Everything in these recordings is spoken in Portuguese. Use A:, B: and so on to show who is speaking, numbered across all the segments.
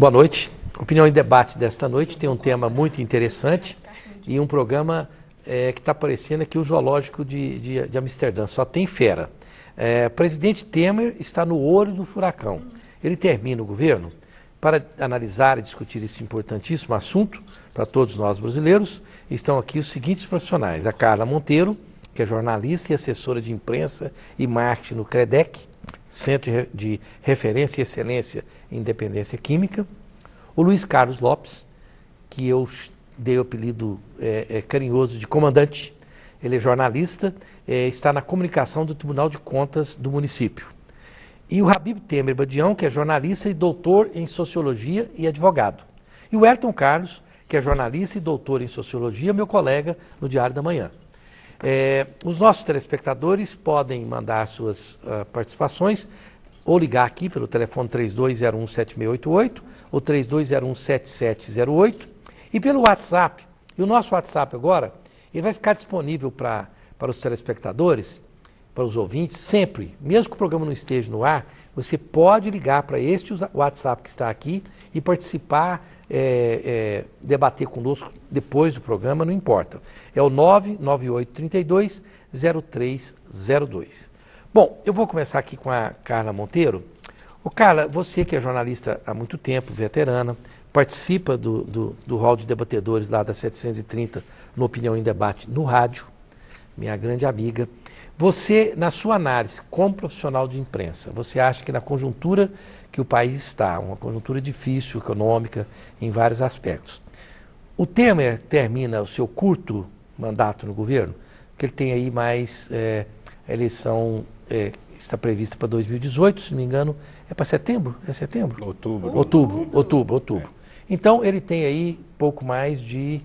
A: Boa noite. Opinião em Debate desta noite tem um tema muito interessante e um programa que está aparecendo aqui, o Zoológico de Amsterdã, só tem fera. Presidente Temer está no olho do furacão. Ele termina o governo. Para analisar e discutir esse importantíssimo assunto para todos nós brasileiros, estão aqui os seguintes profissionais: a Carla Monteiro, que é jornalista e assessora de imprensa e marketing no CREDEC, Centro de Referência e Excelência em Independência Química; o Luiz Carlos Lopes, que eu dei o apelido carinhoso de comandante. Ele é jornalista, está na comunicação do Tribunal de Contas do município. E o Habib Temer Badião, que é jornalista e doutor em Sociologia e advogado. E o Ayrton Carlos, que é jornalista e doutor em Sociologia, meu colega no Diário da Manhã. Os nossos telespectadores podem mandar suas participações ou ligar aqui pelo telefone 3201-7688 ou 3201-7708 e pelo WhatsApp. E o nosso WhatsApp agora, ele vai ficar disponível para os telespectadores, para os ouvintes, sempre, mesmo que o programa não esteja no ar, você pode ligar para este WhatsApp que está aqui e participar, debater conosco depois do programa, não importa. É o 998-32-0302. Bom, eu vou começar aqui com a Carla Monteiro. Carla, você que é jornalista há muito tempo, veterana, participa do hall de debatedores lá da 730 no Opinião em Debate no rádio, minha grande amiga. Você, na sua análise, como profissional de imprensa, você acha que na conjuntura que o país está, uma conjuntura difícil, econômica, em vários aspectos, o Temer termina o seu curto mandato no governo, que ele tem aí mais, a eleição está prevista para 2018, se não me engano, é para setembro? É setembro? Outubro. Então, ele tem aí pouco mais de,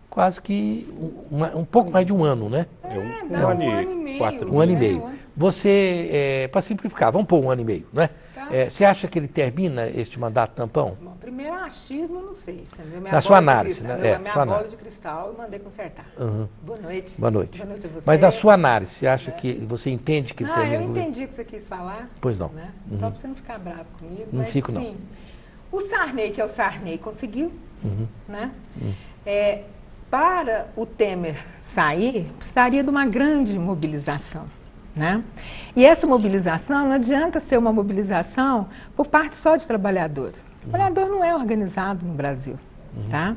A: quase que, um pouco mais de um ano, né?
B: Um ano e meio. 4
A: Um ano e meio. Você, para simplificar, vamos pôr um ano e meio, né? Tá. Você acha que ele termina este mandato tampão?
B: Bom, primeiro achismo, eu não sei.
A: Na sua análise,
B: né? Minha bola de cristal eu mandei consertar.
A: Uhum.
B: Boa noite.
A: Boa noite.
B: Boa noite a você.
A: Mas na sua análise, você acha que, você entende que ele termina?
B: Eu entendi o que você quis falar.
A: Pois não.
B: Né? Só para você não ficar bravo comigo.
A: Não
B: mas,
A: fico, não.
B: Sim, o Sarney, que é o Sarney, conseguiu. Né? Para o Temer sair, precisaria de uma grande mobilização. Né? E essa mobilização não adianta ser uma mobilização por parte só de trabalhadores. O trabalhador não é organizado no Brasil. Tá?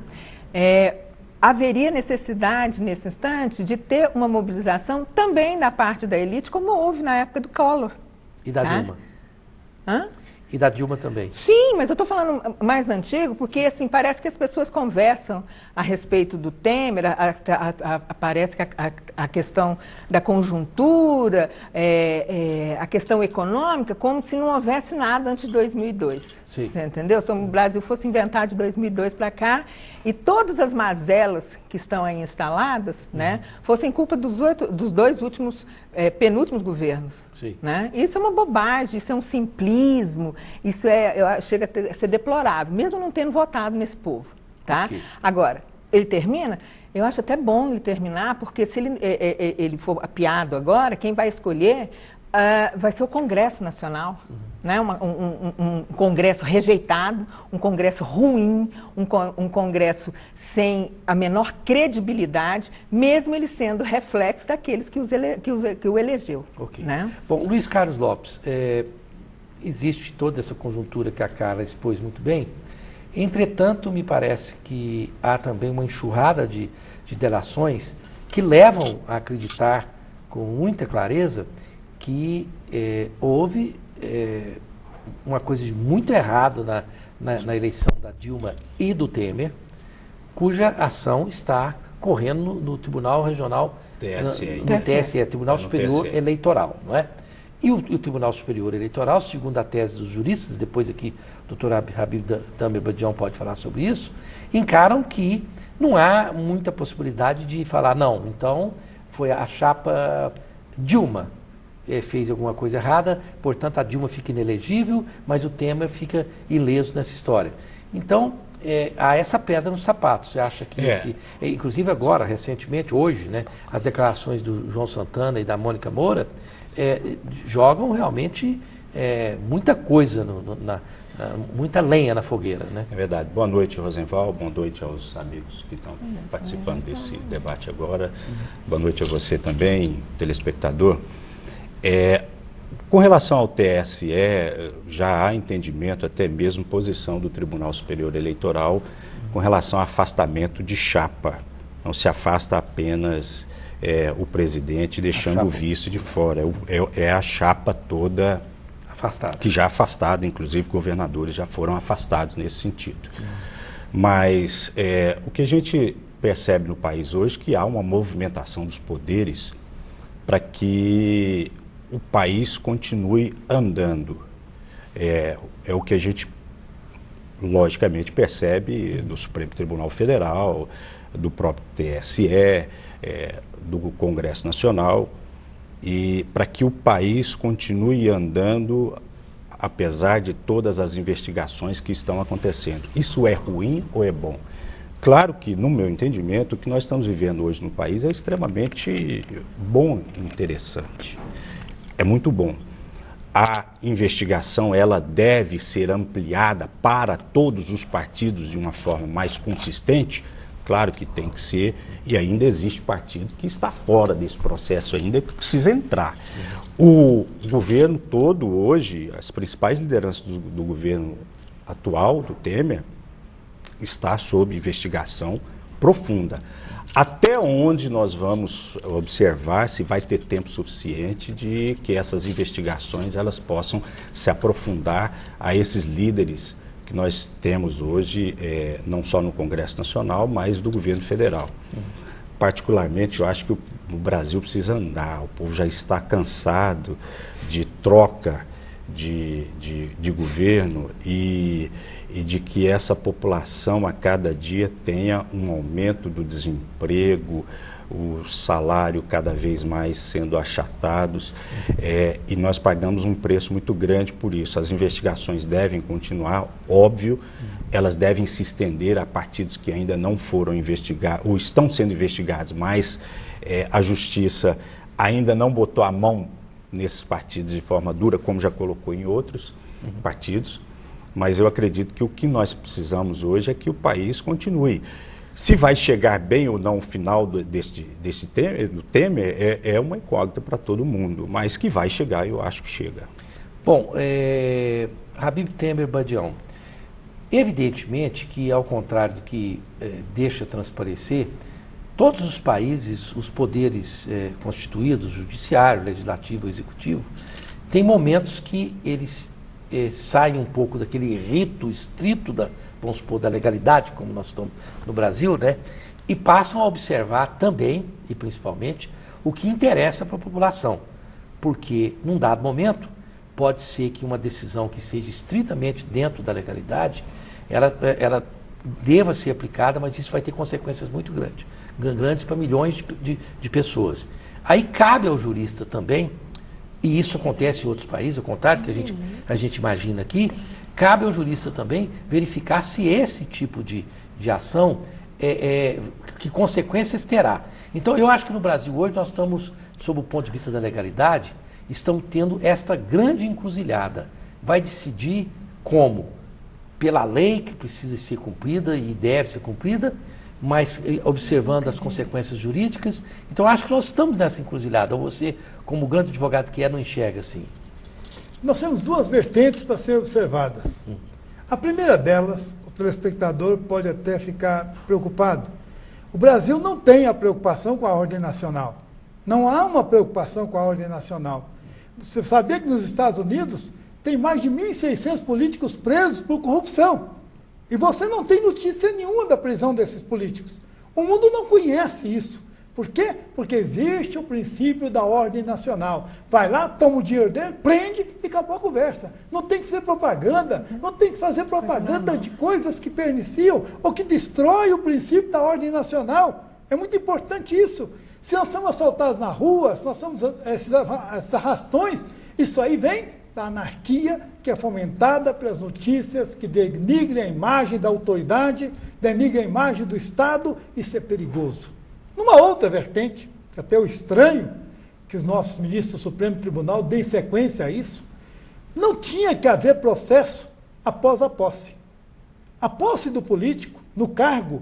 B: Haveria necessidade, nesse instante, de ter uma mobilização também da parte da elite, como houve na época do Collor.
A: E da Dilma.
B: Hã?
A: E da Dilma também.
B: Sim, mas eu estou falando mais antigo, porque assim, parece que as pessoas conversam a respeito do Temer, parece que a questão da conjuntura, a questão econômica, como se não houvesse nada antes de 2002.
A: Sim.
B: Você entendeu? Se o Brasil fosse inventado de 2002 para cá e todas as mazelas que estão aí instaladas, né, fossem culpa dos dois últimos, penúltimos governos.
A: Sim.
B: Né? Isso é uma bobagem, isso é um simplismo, isso chega a ser deplorável, mesmo não tendo votado nesse povo. Tá?
A: Okay.
B: Agora, ele termina? Eu acho até bom ele terminar, porque se ele for apiado agora, quem vai escolher vai ser o Congresso Nacional. Né? Um Congresso rejeitado, um Congresso ruim, um Congresso sem a menor credibilidade, mesmo ele sendo reflexo daqueles que o elegeu.
A: Okay.
B: Né?
A: Bom, Luiz Carlos Lopes, existe toda essa conjuntura que a Carla expôs muito bem. Entretanto, me parece que há também uma enxurrada de delações que levam a acreditar com muita clareza que houve uma coisa de muito errado na eleição da Dilma e do Temer, cuja ação está correndo no Tribunal Regional, no TSE, Tribunal Superior Eleitoral, não é? E o Tribunal Superior Eleitoral, segundo a tese dos juristas, depois aqui o Dr. Habib Temer Badião pode falar sobre isso, encaram que não há muita possibilidade de falar, não, então foi a chapa Dilma fez alguma coisa errada, portanto a Dilma fica inelegível, mas o Temer fica ileso nessa história. Então, há essa pedra no sapato. Você acha que inclusive agora, recentemente, hoje, né, as declarações do João Santana e da Mônica Moura jogam realmente muita coisa, muita lenha na fogueira, né?
C: É verdade. Boa noite, Rosenval. Boa noite aos amigos que estão participando desse debate agora. Boa noite a você também, telespectador. Com relação ao TSE, já há entendimento, até mesmo posição do Tribunal Superior Eleitoral com relação ao afastamento de chapa. Não se afasta apenas o presidente, deixando o vice de fora. É a chapa toda
A: afastada.
C: Que já afastada, inclusive governadores já foram afastados nesse sentido. Mas o que a gente percebe no país hoje é que há uma movimentação dos poderes para que o país continue andando. É o que a gente, logicamente, percebe do Supremo Tribunal Federal, do próprio TSE, do Congresso Nacional, e para que o país continue andando, apesar de todas as investigações que estão acontecendo. Isso é ruim ou é bom? Claro que, no meu entendimento, o que nós estamos vivendo hoje no país é extremamente bom e interessante. É muito bom. A investigação, ela deve ser ampliada para todos os partidos de uma forma mais consistente. Claro que tem que ser, e ainda existe partido que está fora desse processo ainda, que precisa entrar. O governo todo hoje, as principais lideranças do governo atual, do Temer, está sob investigação profunda. Até onde nós vamos observar se vai ter tempo suficiente de que essas investigações elas possam se aprofundar a esses líderes que nós temos hoje, não só no Congresso Nacional, mas do governo federal. Particularmente, eu acho que o Brasil precisa andar, o povo já está cansado de troca de governo e de que essa população a cada dia tenha um aumento do desemprego, o salário cada vez mais sendo achatados, e nós pagamos um preço muito grande por isso. As investigações devem continuar, óbvio, elas devem se estender a partidos que ainda não foram investigados, ou estão sendo investigados, mas a Justiça ainda não botou a mão nesses partidos de forma dura, como já colocou em outros partidos. Mas eu acredito que o que nós precisamos hoje é que o país continue. Se vai chegar bem ou não o final do Temer, é uma incógnita para todo mundo, mas que vai chegar, eu acho que chega.
A: Bom, Habib Temer Badião, evidentemente que, ao contrário do que deixa transparecer, todos os países, os poderes constituídos, judiciário, legislativo, executivo, tem momentos que eles saem um pouco daquele rito estrito vamos supor, da legalidade, como nós estamos no Brasil, né? E passam a observar também, e principalmente, o que interessa para a população. Porque, num dado momento, pode ser que uma decisão que seja estritamente dentro da legalidade, ela deva ser aplicada, mas isso vai ter consequências muito grandes para milhões de pessoas. Aí cabe ao jurista também, e isso acontece em outros países, ao contrário do que a gente imagina aqui, cabe ao jurista também verificar se esse tipo de ação, que consequências terá. Então, eu acho que no Brasil hoje nós estamos, sob o ponto de vista da legalidade, estamos tendo esta grande encruzilhada. Vai decidir como? Pela lei que precisa ser cumprida e deve ser cumprida, mas observando as consequências jurídicas. Então, acho que nós estamos nessa encruzilhada. Ou você, como grande advogado que não enxerga assim?
D: Nós temos duas vertentes para serem observadas. A primeira delas, o telespectador pode até ficar preocupado. O Brasil não tem a preocupação com a ordem nacional. Não há uma preocupação com a ordem nacional. Você sabia que nos Estados Unidos tem mais de 1.600 políticos presos por corrupção? E você não tem notícia nenhuma da prisão desses políticos. O mundo não conhece isso. Por quê? Porque existe o princípio da ordem nacional. Vai lá, toma o dinheiro dele, prende e acabou a conversa. Não tem que fazer propaganda, não tem que fazer propaganda de coisas que perniciam ou que destroem o princípio da ordem nacional. É muito importante isso. Se nós somos assaltados na rua, se nós somos esses arrastões, isso aí vem da anarquia que é fomentada pelas notícias que denigrem a imagem da autoridade, denigrem a imagem do Estado, isso é perigoso. Numa outra vertente, até o estranho que os nossos ministros do Supremo Tribunal deem sequência a isso, Não tinha que haver processo após a posse. A posse do político no cargo,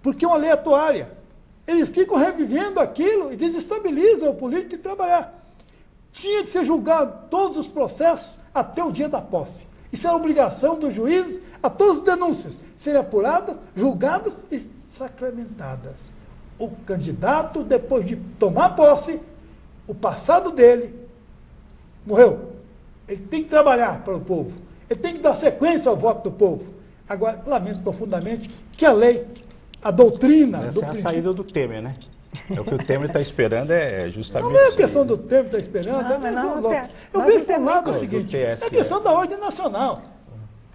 D: porque é uma lei atuária. Eles ficam revivendo aquilo e desestabilizam o político de trabalhar. Tinha que ser julgado todos os processos até o dia da posse. Isso é a obrigação dos juízes a todas as denúncias serem apuradas, julgadas e sacramentadas. O candidato, depois de tomar posse, o passado dele morreu. Ele tem que trabalhar para o povo. Ele tem que dar sequência ao voto do povo. Agora, lamento profundamente que a lei, a doutrina...
C: Essa é a saída do Temer, né? É o que o Temer está esperando, é justamente
D: não é a
C: isso
D: questão
C: aí.
D: do Temer está esperando,
B: Não, mas não,
D: eu
B: nós
D: vejo por um lado o
B: entendemos.
D: seguinte,
C: Do
D: é
C: TSE.
D: a questão da ordem nacional.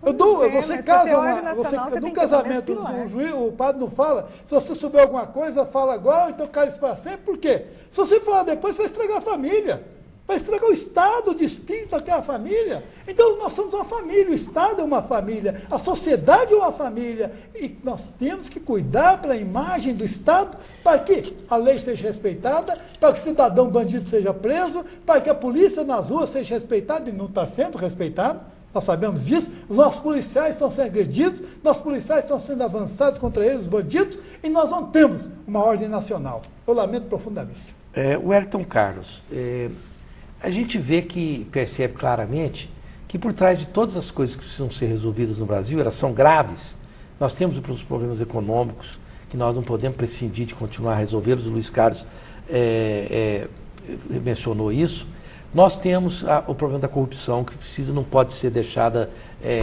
B: Você
D: casa
B: ordem nacional, você
D: num
B: tem que
D: casamento,
B: ter um
D: o juiz, o padre não fala, se você souber alguma coisa, fala agora, então cala isso para sempre, por quê? Se você falar depois, vai estragar a família, vai estragar o estado de espírito daquela família. Então, nós somos uma família, o Estado é uma família, a sociedade é uma família, e nós temos que cuidar para a imagem do Estado, para que a lei seja respeitada, para que o cidadão bandido seja preso, para que a polícia nas ruas seja respeitada, e não está sendo respeitada, nós sabemos disso, os nossos policiais estão sendo agredidos, nossos policiais estão sendo avançados contra eles, os bandidos, e nós não temos uma ordem nacional. Eu lamento profundamente.
A: O Wellington Carlos, a gente vê que, percebe claramente, que por trás de todas as coisas que precisam ser resolvidas no Brasil, elas são graves. Nós temos os problemas econômicos, que nós não podemos prescindir de continuar a resolvê-los, o Luiz Carlos mencionou isso. Nós temos o problema da corrupção, que não pode ser deixada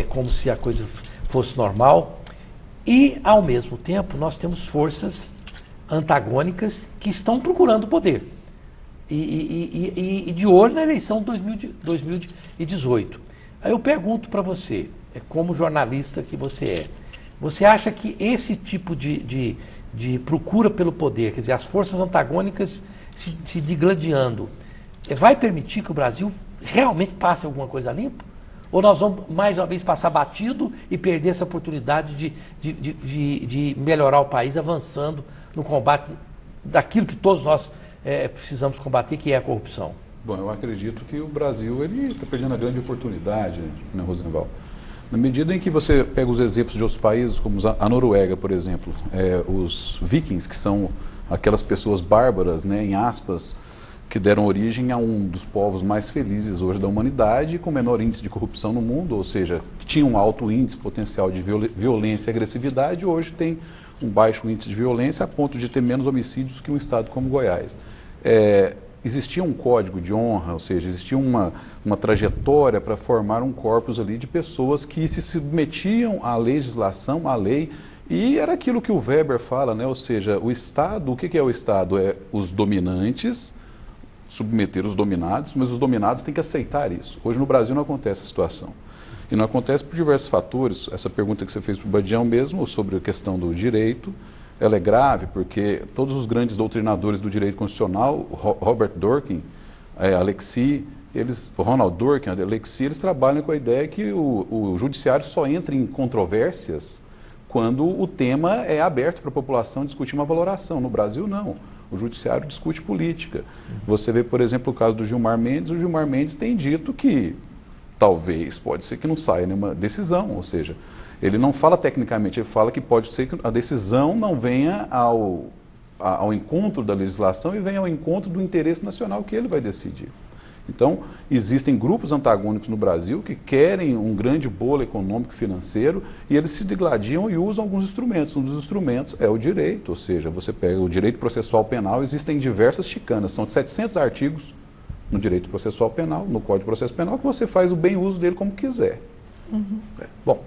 A: como se a coisa fosse normal. E, ao mesmo tempo, nós temos forças antagônicas que estão procurando poder. E de olho na eleição de 2018. Aí eu pergunto para você, como jornalista que você acha que esse tipo de procura pelo poder, quer dizer, as forças antagônicas se digladiando, vai permitir que o Brasil realmente passe alguma coisa limpa? Ou nós vamos, mais uma vez, passar batido e perder essa oportunidade de melhorar o país, avançando no combate daquilo que todos nós precisamos combater, que é a corrupção?
E: Bom, eu acredito que o Brasil está perdendo a grande oportunidade, né, Rosenval? Na medida em que você pega os exemplos de outros países, como a Noruega, por exemplo, os vikings, que são aquelas pessoas bárbaras, né, em aspas, que deram origem a um dos povos mais felizes hoje da humanidade, com menor índice de corrupção no mundo, ou seja, que tinha um alto índice potencial de violência e agressividade, hoje tem um baixo índice de violência a ponto de ter menos homicídios que um estado como Goiás. Existia um código de honra, ou seja, existia uma trajetória para formar um corpus ali de pessoas que se submetiam à legislação, à lei, e era aquilo que o Weber fala, né? Ou seja, o Estado, o que é o Estado? É os dominantes submeter os dominados, mas os dominados têm que aceitar isso. Hoje no Brasil não acontece essa situação. E não acontece por diversos fatores. Essa pergunta que você fez para o Badião mesmo, sobre a questão do direito, ela é grave porque todos os grandes doutrinadores do direito constitucional, Robert Durkheim, Ronald Durkheim, Alexi, eles trabalham com a ideia que o judiciário só entra em controvérsias quando o tema é aberto para a população discutir uma valoração. No Brasil, não. O judiciário discute política. Você vê, por exemplo, o caso do Gilmar Mendes. O Gilmar Mendes tem dito que talvez, pode ser que não saia nenhuma decisão, ou seja, ele não fala tecnicamente, ele fala que pode ser que a decisão não venha ao encontro da legislação e venha ao encontro do interesse nacional que ele vai decidir. Então, existem grupos antagônicos no Brasil que querem um grande bolo econômico e financeiro e eles se digladiam e usam alguns instrumentos. Um dos instrumentos é o direito, ou seja, você pega o direito processual penal, existem diversas chicanas, são 700 artigos no direito processual penal, no Código de Processo Penal, que você faz o bem uso dele como quiser.
A: Uhum. Bom,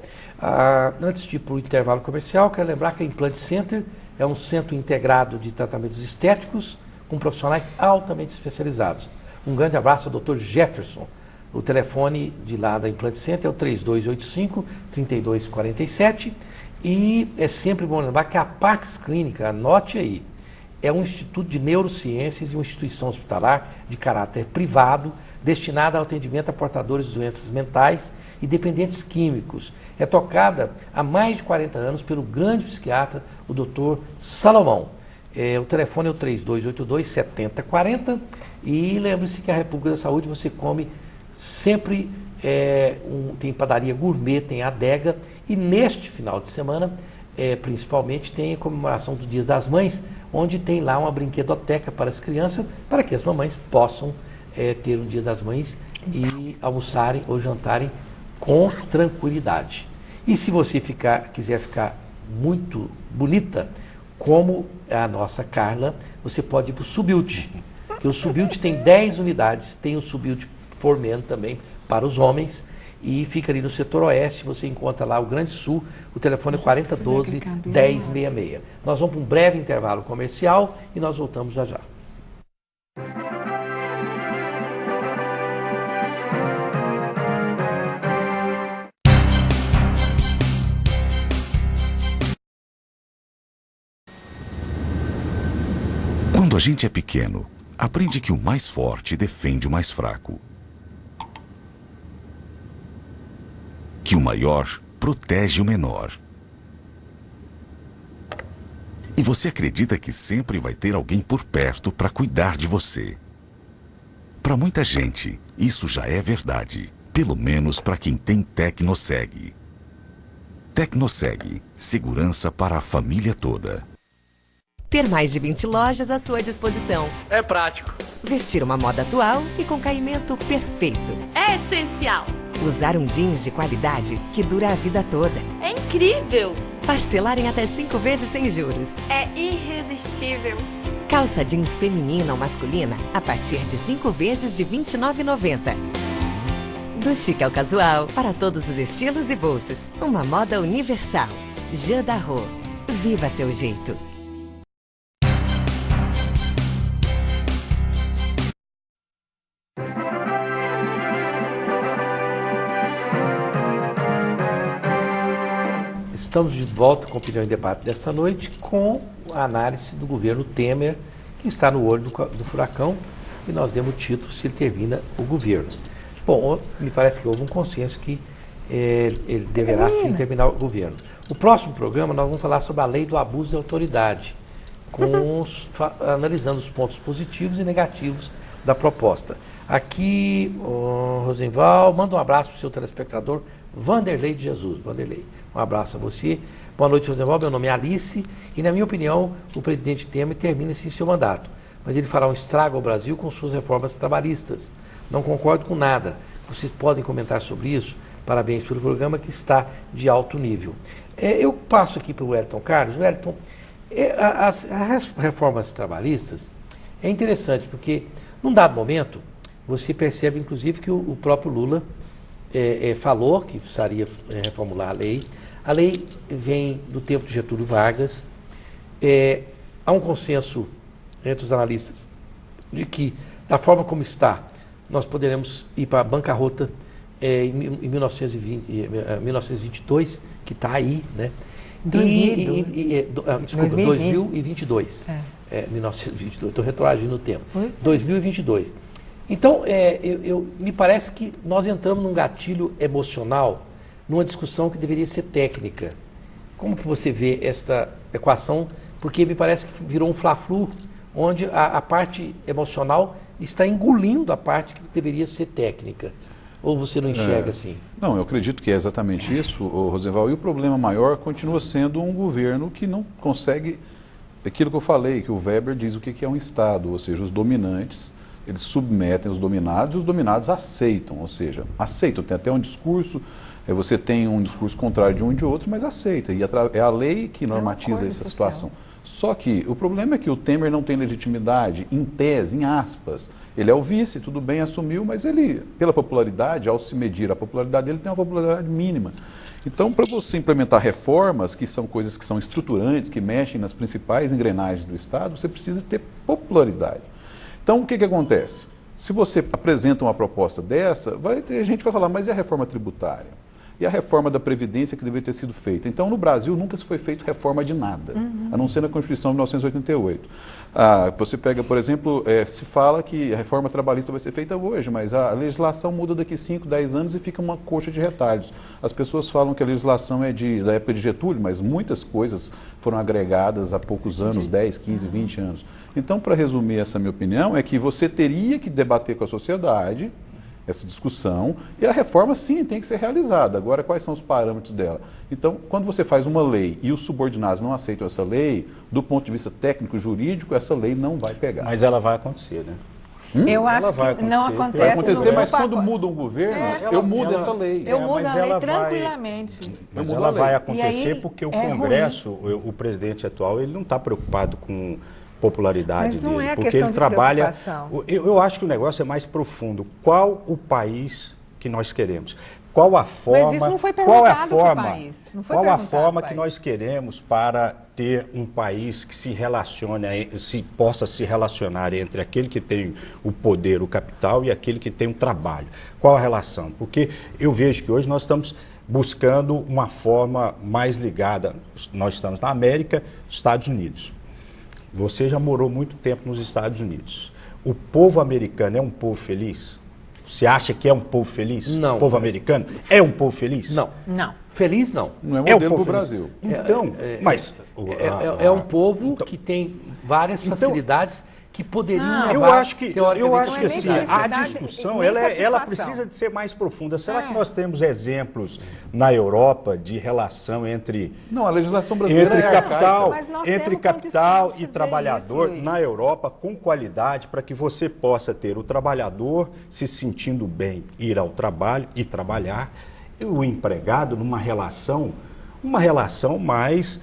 A: antes de ir para o intervalo comercial, quero lembrar que a Implant Center é um centro integrado de tratamentos estéticos com profissionais altamente especializados. Um grande abraço ao Dr. Jefferson. O telefone de lá da Implant Center é o 3285-3247. E é sempre bom lembrar que a Pax Clínica, anote aí, é um instituto de neurociências e uma instituição hospitalar de caráter privado, destinada ao atendimento a portadores de doenças mentais e dependentes químicos. É tocada há mais de 40 anos pelo grande psiquiatra, o Dr. Salomão. O telefone é o 3282-7040 e lembre-se que a República da Saúde você come sempre tem padaria gourmet, tem adega, e neste final de semana, principalmente, tem a comemoração do Dia das Mães, onde tem lá uma brinquedoteca para as crianças, para que as mamães possam ter um Dia das Mães e almoçarem ou jantarem com tranquilidade. E se você quiser ficar muito bonita, como a nossa Carla, você pode ir para o Subilt, que o Subilt tem 10 unidades, tem o Subilt Formen também para os homens, e fica ali no setor oeste, você encontra lá o Grande Sul, o telefone é 4012-1066. Nós vamos para um breve intervalo comercial e nós voltamos já já.
F: Quando a gente é pequeno, aprende que o mais forte defende o mais fraco. Que o maior protege o menor. E você acredita que sempre vai ter alguém por perto para cuidar de você. Para muita gente, isso já é verdade. Pelo menos para quem tem Tecnoseg. Tecnoseg, segurança para a família toda.
G: Ter mais de 20 lojas à sua disposição.
H: É prático.
G: Vestir uma moda atual e com caimento perfeito.
I: É essencial.
G: Usar um jeans de qualidade que dura a vida toda.
I: É incrível.
G: Parcelar em até 5 vezes sem juros.
I: É irresistível.
G: Calça jeans feminina ou masculina a partir de 5 vezes de R$ 29,90. Do chique ao casual, para todos os estilos e bolsos. Uma moda universal. Jean Darro. Viva seu jeito.
A: Estamos de volta com a Opinião em Debate desta noite, com a análise do governo Temer, que está no olho do furacão, e nós demos o título se ele termina o governo. Bom, me parece que houve um consenso que ele deverá sim terminar o governo. O próximo programa nós vamos falar sobre a lei do abuso de autoridade, analisando os pontos positivos e negativos da proposta. Aqui, Rosenval, manda um abraço para o seu telespectador, Vanderlei de Jesus. Vanderlei, um abraço a você. Boa noite, Rosenval. Meu nome é Alice e, na minha opinião, o presidente Temer termina esse seu mandato. Mas ele fará um estrago ao Brasil com suas reformas trabalhistas. Não concordo com nada. Vocês podem comentar sobre isso. Parabéns pelo programa que está de alto nível. Eu passo aqui para o Wellington Carlos. Wellington, as reformas trabalhistas é interessante porque, num dado momento, você percebe, inclusive, que o próprio Lula falou que precisaria reformular a lei. A lei vem do tempo de Getúlio Vargas. Há um consenso entre os analistas de que, da forma como está, nós poderemos ir para a bancarrota em 1922, que está aí, né? Desculpa, 2022. 1922, estou retroagindo no tempo. 2022. Então, me parece que nós entramos num gatilho emocional, numa discussão que deveria ser técnica. Como que você vê esta equação? Porque me parece que virou um fla-flu, onde a parte emocional está engolindo a parte que deveria ser técnica. Ou você não enxerga assim?
E: Não, eu acredito que é exatamente isso, Rosenval. E o problema maior continua sendo um governo que não consegue... Aquilo que eu falei, que o Weber diz o que é um Estado, ou seja, os dominantes... Eles submetem os dominados e os dominados aceitam, ou seja, aceitam. Tem até um discurso, você tem um discurso contrário de um e de outro, mas aceita. E é a lei que normatiza essa situação. Só que o problema é que o Temer não tem legitimidade, em tese, em aspas. Ele é o vice, tudo bem, assumiu, mas ele, pela popularidade, ao se medir a popularidade dele, tem uma popularidade mínima. Então, para você implementar reformas, que são coisas que são estruturantes, que mexem nas principais engrenagens do Estado, você precisa ter popularidade. Então, o que acontece? Se você apresenta uma proposta dessa, a gente vai falar, mas e a reforma tributária? E a reforma da Previdência que deveria ter sido feita? Então, no Brasil, nunca se foi feito reforma de nada, a não ser na Constituição de 1988. Você pega, por exemplo, se fala que a reforma trabalhista vai ser feita hoje, mas a legislação muda daqui 5, 10 anos e fica uma coxa de retalhos. As pessoas falam que a legislação é da época de Getúlio, mas muitas coisas foram agregadas há poucos anos, 10, 15, 20 anos. Então, para resumir essa minha opinião, é que você teria que debater com a sociedade essa discussão e a reforma, sim, tem que ser realizada. Agora, quais são os parâmetros dela? Então, quando você faz uma lei e os subordinados não aceitam essa lei, do ponto de vista técnico-jurídico, essa lei não vai pegar.
C: Mas ela vai acontecer, né?
B: Eu acho
C: vai
B: que não
C: acontecer.
B: acontece.
E: Vai acontecer,
B: no
E: mas quando
B: pacote.
E: muda um governo,
B: É.
E: eu mudo
C: Ela-
E: essa lei.
B: Eu
C: É,
B: mudo
C: mas
B: a lei
C: ela vai-
B: tranquilamente.
C: Mas
E: mudo
C: ela
E: a lei.
C: vai
B: E
C: acontecer
B: aí,
C: porque o
B: é
C: Congresso, o presidente atual, ele não está preocupado com popularidade
B: Mas não
C: dele,
B: é
C: porque
B: questão
C: ele
B: de
C: trabalha.
B: preocupação.
C: Eu acho que o negócio é mais profundo. Qual o país que nós queremos? Qual a forma?
B: isso não foi
C: qual é a
B: perguntado pro
C: forma?
B: país. Não foi
C: Qual a
B: perguntado
C: forma
B: pro
C: que
B: país.
C: nós queremos para ter um país que se relacione, possa se relacionar entre aquele que tem o poder, o capital, e aquele que tem o trabalho? Qual a relação? Porque eu vejo que hoje nós estamos buscando uma forma mais ligada. Nós estamos na América, Estados Unidos. Você já morou muito tempo nos Estados Unidos. O povo americano é um povo feliz? Você acha que é um povo feliz?
A: Não.
C: O povo americano é um povo feliz?
A: Não.
B: Não.
A: Feliz não.
E: Não é
C: É um
E: modelo
C: povo
E: para o
C: feliz.
E: Brasil.
C: Então, mas...
A: É um povo
C: então-
A: que tem várias facilidades que poderiam
B: Não.
A: levar,
C: Eu acho que
A: teoricamente,
C: assim,
B: nem felicidade,
C: a discussão
B: nem
C: ela
B: satisfação.
C: precisa de ser mais profunda. Será
B: É.
C: que nós temos exemplos na Europa de relação entre
E: Não, a legislação brasileira
C: entre
E: é
C: capital,
B: Mas nós
C: entre
B: temos
C: capital
B: condição de
C: e
B: fazer
C: trabalhador
B: isso, Luiz.
C: na Europa com qualidade para que você possa ter o trabalhador se sentindo bem, ir ao trabalho e trabalhar, e o empregado numa relação mais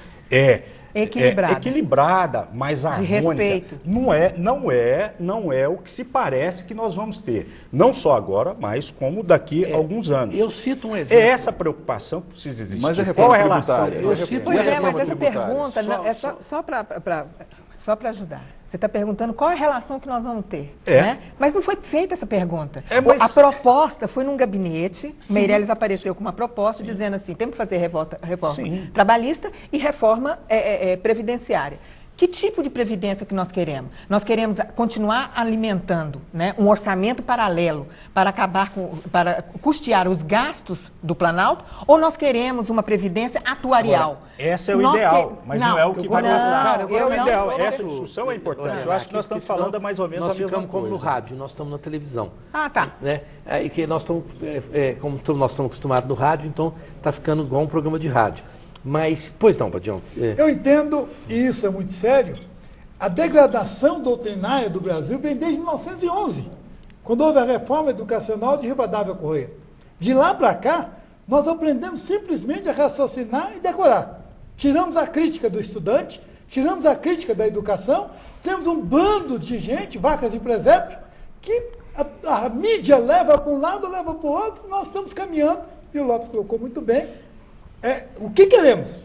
C: equilibrada, mais harmônica.
B: respeito.
C: Não é o que se parece que nós vamos ter, não só agora, mas como daqui a alguns anos.
A: Eu cito um
C: É
A: exemplo.
C: essa preocupação que precisa existir.
E: Mas a
C: Qual
E: reforma
C: é a relação?
E: tributária,
A: Eu cito
B: Pois
A: a
B: é,
A: reforma
B: mas essa
E: tributária.
B: pergunta não, é só para ajudar. Você está perguntando qual é a relação que nós vamos ter.
C: É.
B: Né? Mas não foi feita essa pergunta.
C: É, mas-
B: A proposta foi num gabinete, Meirelles apareceu com uma proposta dizendo assim, temos que fazer reforma
C: Sim.
B: trabalhista e reforma previdenciária. Que tipo de previdência que nós queremos? Nós queremos continuar alimentando, né, um orçamento paralelo para para custear os gastos do Planalto, ou nós queremos uma previdência atuarial?
C: Agora, esse é o
B: Nós
C: ideal, mas não é o que vai
B: não,
C: passar.
B: eu
C: Esse é o
B: não
C: ideal.
B: vou-
C: Essa discussão é importante. Eu acho que nós estamos
A: Porque senão
C: falando mais ou menos
A: nós
C: a mesma
A: ficamos como
C: coisa.
A: no rádio, nós estamos na televisão.
B: Ah, tá.
A: Né? E que nós estamos, nós estamos acostumados no rádio, então está ficando igual um programa de rádio. Mas, pois não, Badião.
D: Eu entendo, e isso é muito sério, a degradação doutrinária do Brasil vem desde 1911, quando houve a reforma educacional de Rivadavia Corrêa. De lá para cá, nós aprendemos simplesmente a raciocinar e decorar. Tiramos a crítica do estudante, tiramos a crítica da educação, temos um bando de gente, vacas de presépio, que a mídia leva para um lado, leva para o outro, nós estamos caminhando, e o Lopes colocou muito bem, o que queremos?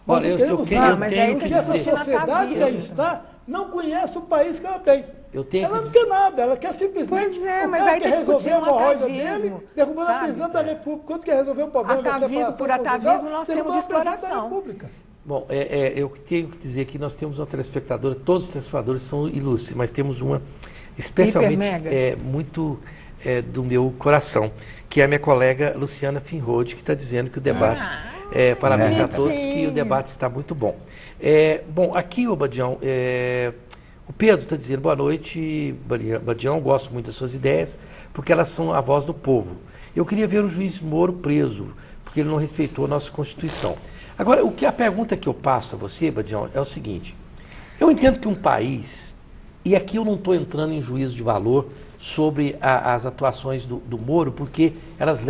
D: Nós
A: Olha,
D: não
A: eu
D: queremos
A: tenho-
D: nada,
A: eu
B: mas
A: tenho
B: aí
A: que
D: porque essa
A: dizer-
D: sociedade que aí está não conhece o país que ela tem.
A: Eu tenho
D: Ela
A: que
D: não quer nada, ela quer simplesmente.
B: Pois é,
D: o
B: mas
D: cara
B: aí
D: quer
B: tem que
D: resolver a
B: discutir um
D: hemorroida
B: atavismo,
D: dele, derrubando a
B: sabe?
D: presidente da República. Quando quer resolver o problema da
B: Atavismo
D: separação
B: por
D: conjugal,
B: atavismo, nós temos
D: derrubando a presidente da
B: exploração.
D: República.
A: Bom, eu tenho que dizer que nós temos uma telespectadora, todos os telespectadores são ilustres, mas temos uma especialmente
B: Hiper mega.
A: muito do meu coração, que é a minha colega Luciana Finrode, que está dizendo que o debate, parabéns a todos, que o debate está muito bom. Bom, aqui, ô Badião, o Pedro está dizendo, boa noite, Badião, gosto muito das suas ideias, porque elas são a voz do povo. Eu queria ver o juiz Moro preso, porque ele não respeitou a nossa Constituição. Agora, a pergunta que eu passo a você, Badião, é o seguinte, eu entendo que um país, e aqui eu não estou entrando em juízo de valor sobre as atuações do Moro, porque elas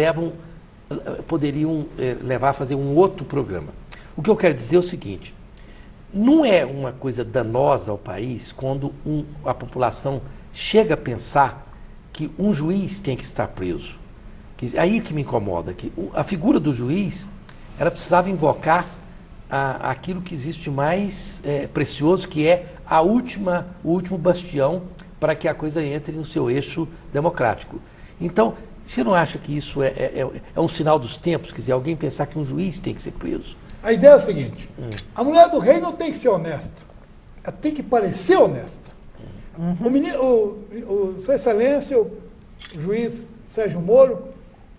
A: poderiam levar a fazer um outro programa. O que eu quero dizer é o seguinte, não é uma coisa danosa ao país quando a população chega a pensar que um juiz tem que estar preso. Aí que me incomoda, que a figura do juiz, ela precisava invocar aquilo que existe de mais precioso, que é o último bastião para que a coisa entre no seu eixo democrático. Então, você não acha que isso é um sinal dos tempos? Quer dizer, alguém pensar que um juiz tem que ser preso?
D: A ideia é a seguinte, a mulher do rei não tem que ser honesta, ela tem que parecer honesta. Sua Excelência, o juiz Sérgio Moro,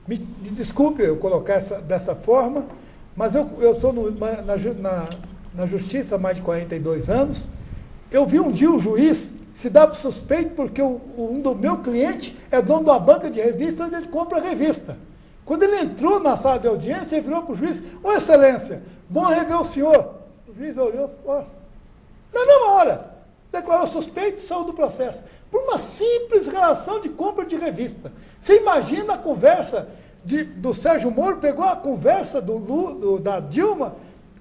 D: me desculpe eu colocar dessa forma, mas eu sou na justiça há mais de 42 anos, eu vi um dia o juiz se dá para suspeito porque um do meu cliente é dono de uma banca de revista onde ele compra revista. Quando ele entrou na sala de audiência, ele virou para o juiz: Ô excelência, bom rever o senhor. O juiz olhou e falou: na mesma hora, declarou suspeito e saiu do processo. Por uma simples relação de compra de revista. Você imagina a conversa do Sérgio Moro, pegou a conversa da Dilma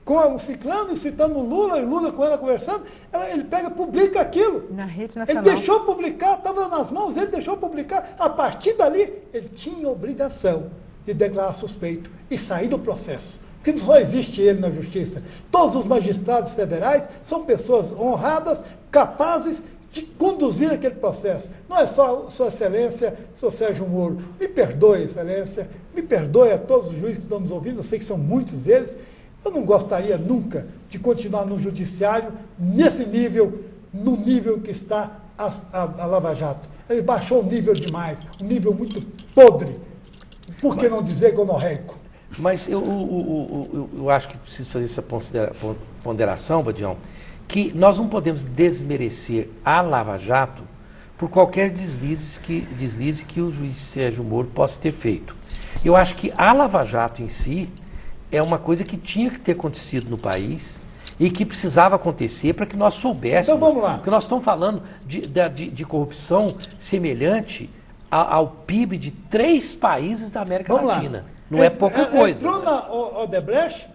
D: com o Ciclano, citando o Lula, e o Lula com ela conversando, ele pega e publica aquilo.
B: Na rede nacional.
D: Ele deixou publicar, estava nas mãos dele, deixou publicar. A partir dali, ele tinha obrigação de declarar suspeito e sair do processo. Porque só existe ele na justiça. Todos os magistrados federais são pessoas honradas, capazes de conduzir aquele processo. Não é só Sua Excelência, Sr. Sérgio Moro. Me perdoe, Excelência, me perdoe a todos os juízes que estão nos ouvindo, eu sei que são muitos deles. Eu não gostaria nunca de continuar no judiciário nesse nível, no nível que está a Lava Jato. Ele baixou o nível demais, um nível muito podre, por que não dizer gonorreico?
A: Mas eu acho que preciso fazer essa ponderação, Badião, que nós não podemos desmerecer a Lava Jato por qualquer deslize que o juiz Sérgio Moro possa ter feito. Eu acho que a Lava Jato em si é uma coisa que tinha que ter acontecido no país e que precisava acontecer para que nós soubéssemos.
D: Então vamos lá.
A: Porque nós estamos falando de corrupção semelhante ao PIB de 3 países da América Latina. Não é pouca coisa.
D: Entrou na Odebrecht,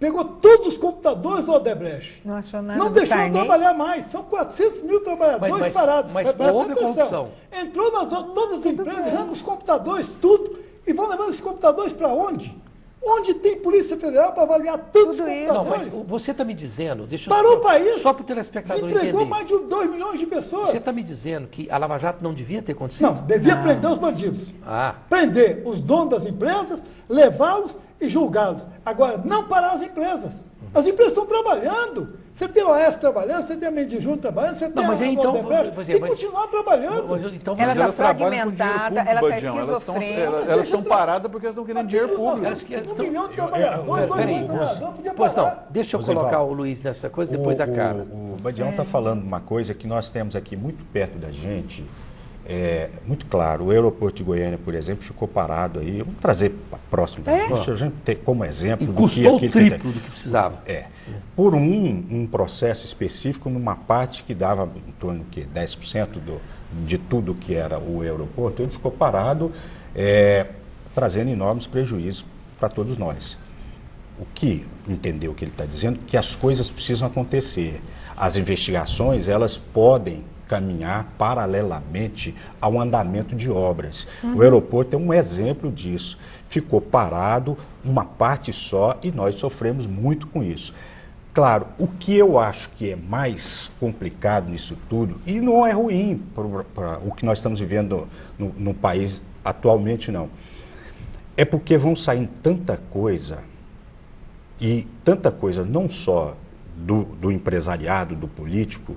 D: pegou todos os computadores do Odebrecht.
B: Não achou nada.
D: Não deixou trabalhar mais. São 400 mil trabalhadores parados.
A: Mas houve corrupção.
D: Entrou nas todas as empresas, arranca os computadores, tudo. E vão levando esses computadores para onde? Onde tem Polícia Federal para avaliar tantos computadores?
A: Não, mas você está me dizendo...
D: Parou o país.
A: Só para o telespectador entender.
D: Desempregou mais de 2 milhões de pessoas.
A: Você está me dizendo que a Lava Jato não devia ter acontecido?
D: Não, devia prender os bandidos. Prender os donos das empresas, levá-los e julgá-los. Agora, não parar as empresas. As empresas estão trabalhando. Você tem a OAS trabalhando, você tem a Mendijur trabalhando, você tem a Odebrecht, tem que continuar trabalhando.
A: Então,
B: ela está
E: elas trabalham com dinheiro
B: fragmentada,
E: público,
B: ela está
E: Badião.
B: esquizofrênica.
E: Elas estão paradas porque elas estão querendo dinheiro público.
D: 1 milhão de trabalhadores, 2 milhões de trabalhadores, podia
A: Pois não,
D: parar.
A: deixa eu colocar o Luiz nessa coisa, depois a Carla.
C: O Badião está falando uma coisa que nós temos aqui muito perto da gente, muito claro. O aeroporto de Goiânia, por exemplo, ficou parado aí. Vamos trazer para próximo da gente, a gente ter como exemplo.
A: E
C: do
A: custou
C: que
A: o triplo do que precisava.
C: Por um processo específico, numa parte que dava em torno de 10% de tudo que era o aeroporto, ele ficou parado, trazendo enormes prejuízos para todos nós. O que entendeu o que ele está dizendo? Que as coisas precisam acontecer. As investigações, elas podem caminhar paralelamente ao andamento de obras. O aeroporto é um exemplo disso. Ficou parado, uma parte só, e nós sofremos muito com isso. Claro, o que eu acho que é mais complicado nisso tudo, e não é ruim para o que nós estamos vivendo no país atualmente, não, é porque vão sair tanta coisa, e tanta coisa não só do empresariado, do político,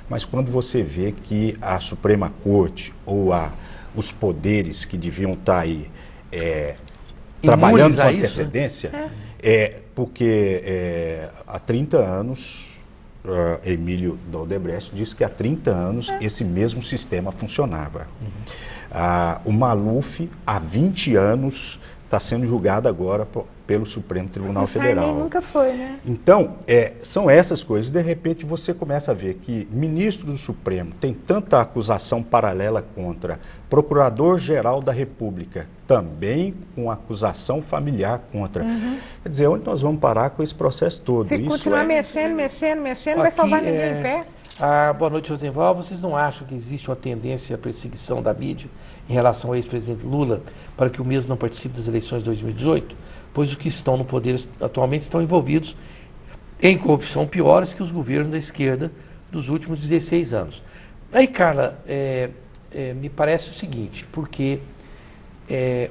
C: mas quando você vê que a Suprema Corte ou os poderes que deviam estar aí trabalhando com antecedência, porque há 30 anos, Emílio da Odebrecht disse que há 30 anos esse mesmo sistema funcionava. O Maluf, há 20 anos, está sendo julgado agora pelo Supremo Tribunal Federal.
B: Nunca foi, né?
C: Então, são essas coisas. De repente, você começa a ver que ministro do Supremo tem tanta acusação paralela contra Procurador-Geral da República, também com acusação familiar contra. Quer dizer, onde nós vamos parar com esse processo todo?
B: Se continuar mexendo, não vai salvar ninguém em pé.
A: Boa noite, Rosenval. Vocês não acham que existe uma tendência à perseguição da mídia em relação ao ex-presidente Lula para que o mesmo não participe das eleições de 2018? Pois os que estão no poder atualmente estão envolvidos em corrupção piores que os governos da esquerda dos últimos 16 anos. Aí, Carla, me parece o seguinte, porque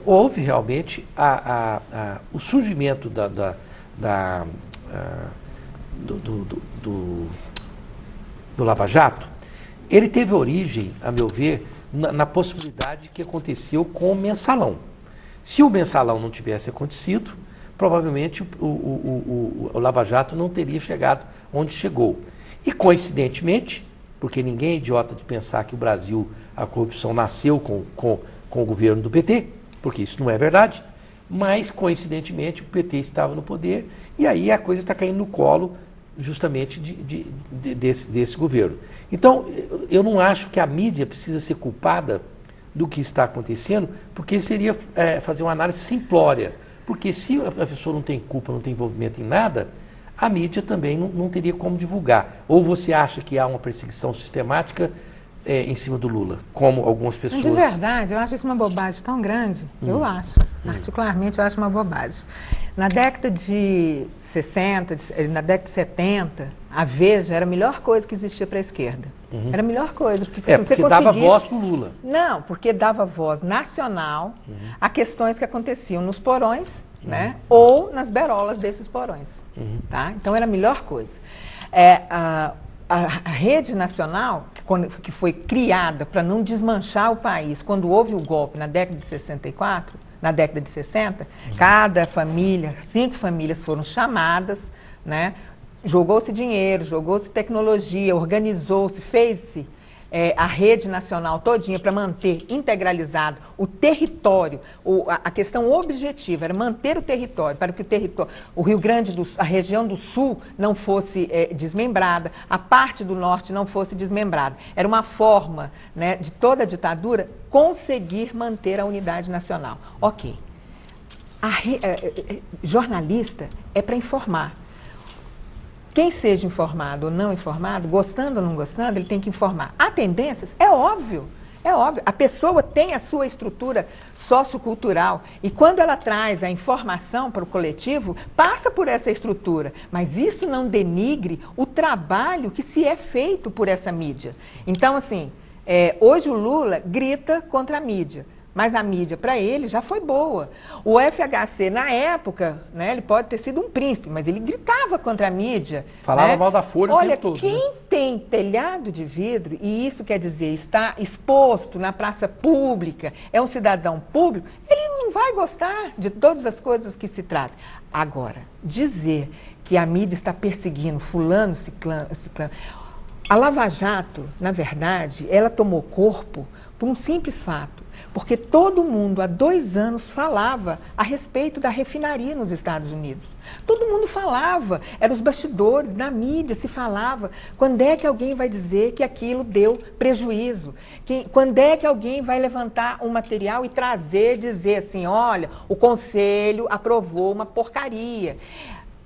A: houve realmente o surgimento do Lava Jato. Ele teve origem, a meu ver, na possibilidade que aconteceu com o Mensalão. Se o Mensalão não tivesse acontecido, provavelmente o Lava Jato não teria chegado onde chegou. E, coincidentemente, porque ninguém é idiota de pensar que o Brasil, a corrupção nasceu com o governo do PT, porque isso não é verdade, mas, coincidentemente, o PT estava no poder e aí a coisa está caindo no colo justamente desse governo. Então, eu não acho que a mídia precisa ser culpada do que está acontecendo, porque seria fazer uma análise simplória. Porque se a pessoa não tem culpa, não tem envolvimento em nada, a mídia também não teria como divulgar. Ou você acha que há uma perseguição sistemática em cima do Lula, como algumas pessoas...
B: De verdade, eu acho isso uma bobagem tão grande. Eu acho, particularmente, eu acho uma bobagem. Na década de 60, na década de 70, a Veja era a melhor coisa que existia para a esquerda. Era a melhor coisa. Porque se você
A: porque dava voz para o Lula.
B: Não, porque dava voz nacional a questões que aconteciam nos porões, né, ou nas berolas desses porões. Tá? Então era a melhor coisa. A rede nacional, que foi criada para não desmanchar o país, quando houve o golpe na década de 64, na década de 60, cada família, 5 famílias foram chamadas, né? Jogou-se dinheiro, jogou-se tecnologia, organizou-se, fez-se a rede nacional todinha para manter integralizado o território. A questão objetiva era manter o território, para que o Rio Grande do Sul, a região do Sul não fosse desmembrada, a parte do Norte não fosse desmembrada. Era uma forma, né, de toda a ditadura conseguir manter a unidade nacional. Ok. Jornalista é para informar. Quem seja informado ou não informado, gostando ou não gostando, ele tem que informar. Há tendências? É óbvio, é óbvio. A pessoa tem a sua estrutura sociocultural e quando ela traz a informação para o coletivo, passa por essa estrutura. Mas isso não denigre o trabalho que se é feito por essa mídia. Então, assim, hoje o Lula grita contra a mídia. Mas a mídia, para ele, já foi boa. O FHC, na época, né, ele pode ter sido um príncipe, mas ele gritava contra a mídia.
A: Falava mal da Folha o tempo todo.
B: Olha, quem tem telhado de vidro, e isso quer dizer, está exposto na praça pública, é um cidadão público, ele não vai gostar de todas as coisas que se trazem. Agora, dizer que a mídia está perseguindo fulano, ciclano... A Lava Jato, na verdade, ela tomou corpo por um simples fato. Porque todo mundo há 2 anos falava a respeito da refinaria nos Estados Unidos. Todo mundo falava, eram os bastidores, na mídia se falava. Quando é que alguém vai dizer que aquilo deu prejuízo? Quando é que alguém vai levantar um material e dizer assim, olha, o Conselho aprovou uma porcaria.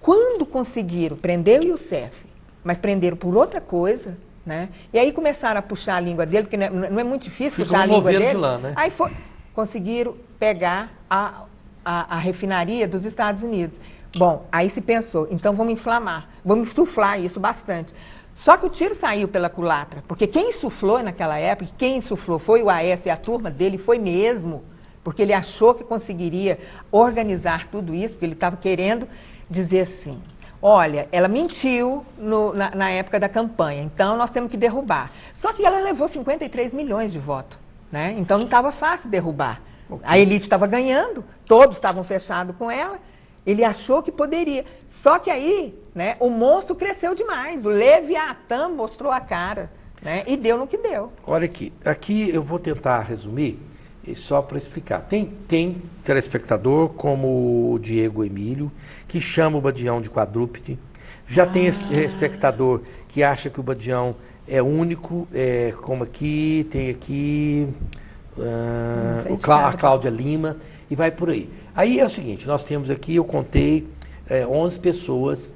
B: Quando conseguiram, prendeu o Youssef, mas prenderam por outra coisa... Né? E aí começaram a puxar a língua dele, porque não é muito difícil puxar a língua dele.
A: De lã, né?
B: Aí conseguiram pegar a refinaria dos Estados Unidos. Bom, aí se pensou, então vamos inflamar, vamos insuflar isso bastante. Só que o tiro saiu pela culatra, porque quem insuflou naquela época, quem insuflou foi o Aécio e a turma dele, foi mesmo, porque ele achou que conseguiria organizar tudo isso, porque ele estava querendo dizer assim... Olha, ela mentiu na época da campanha, então nós temos que derrubar. Só que ela levou 53 milhões de votos, né? Então não estava fácil derrubar. Okay. A elite estava ganhando, todos estavam fechados com ela, ele achou que poderia. Só que aí, né, o monstro cresceu demais, o Leviatã mostrou a cara, né, e deu no que deu.
A: Olha aqui eu vou tentar resumir, só para explicar. Tem telespectador como o Diego Emílio, que chama o Badião de quadrúpede. Já tem espectador que acha que o Badião é único, como aqui, tem aqui a Cláudia Lima, e vai por aí. Aí é o seguinte, nós temos aqui, eu contei 11 pessoas,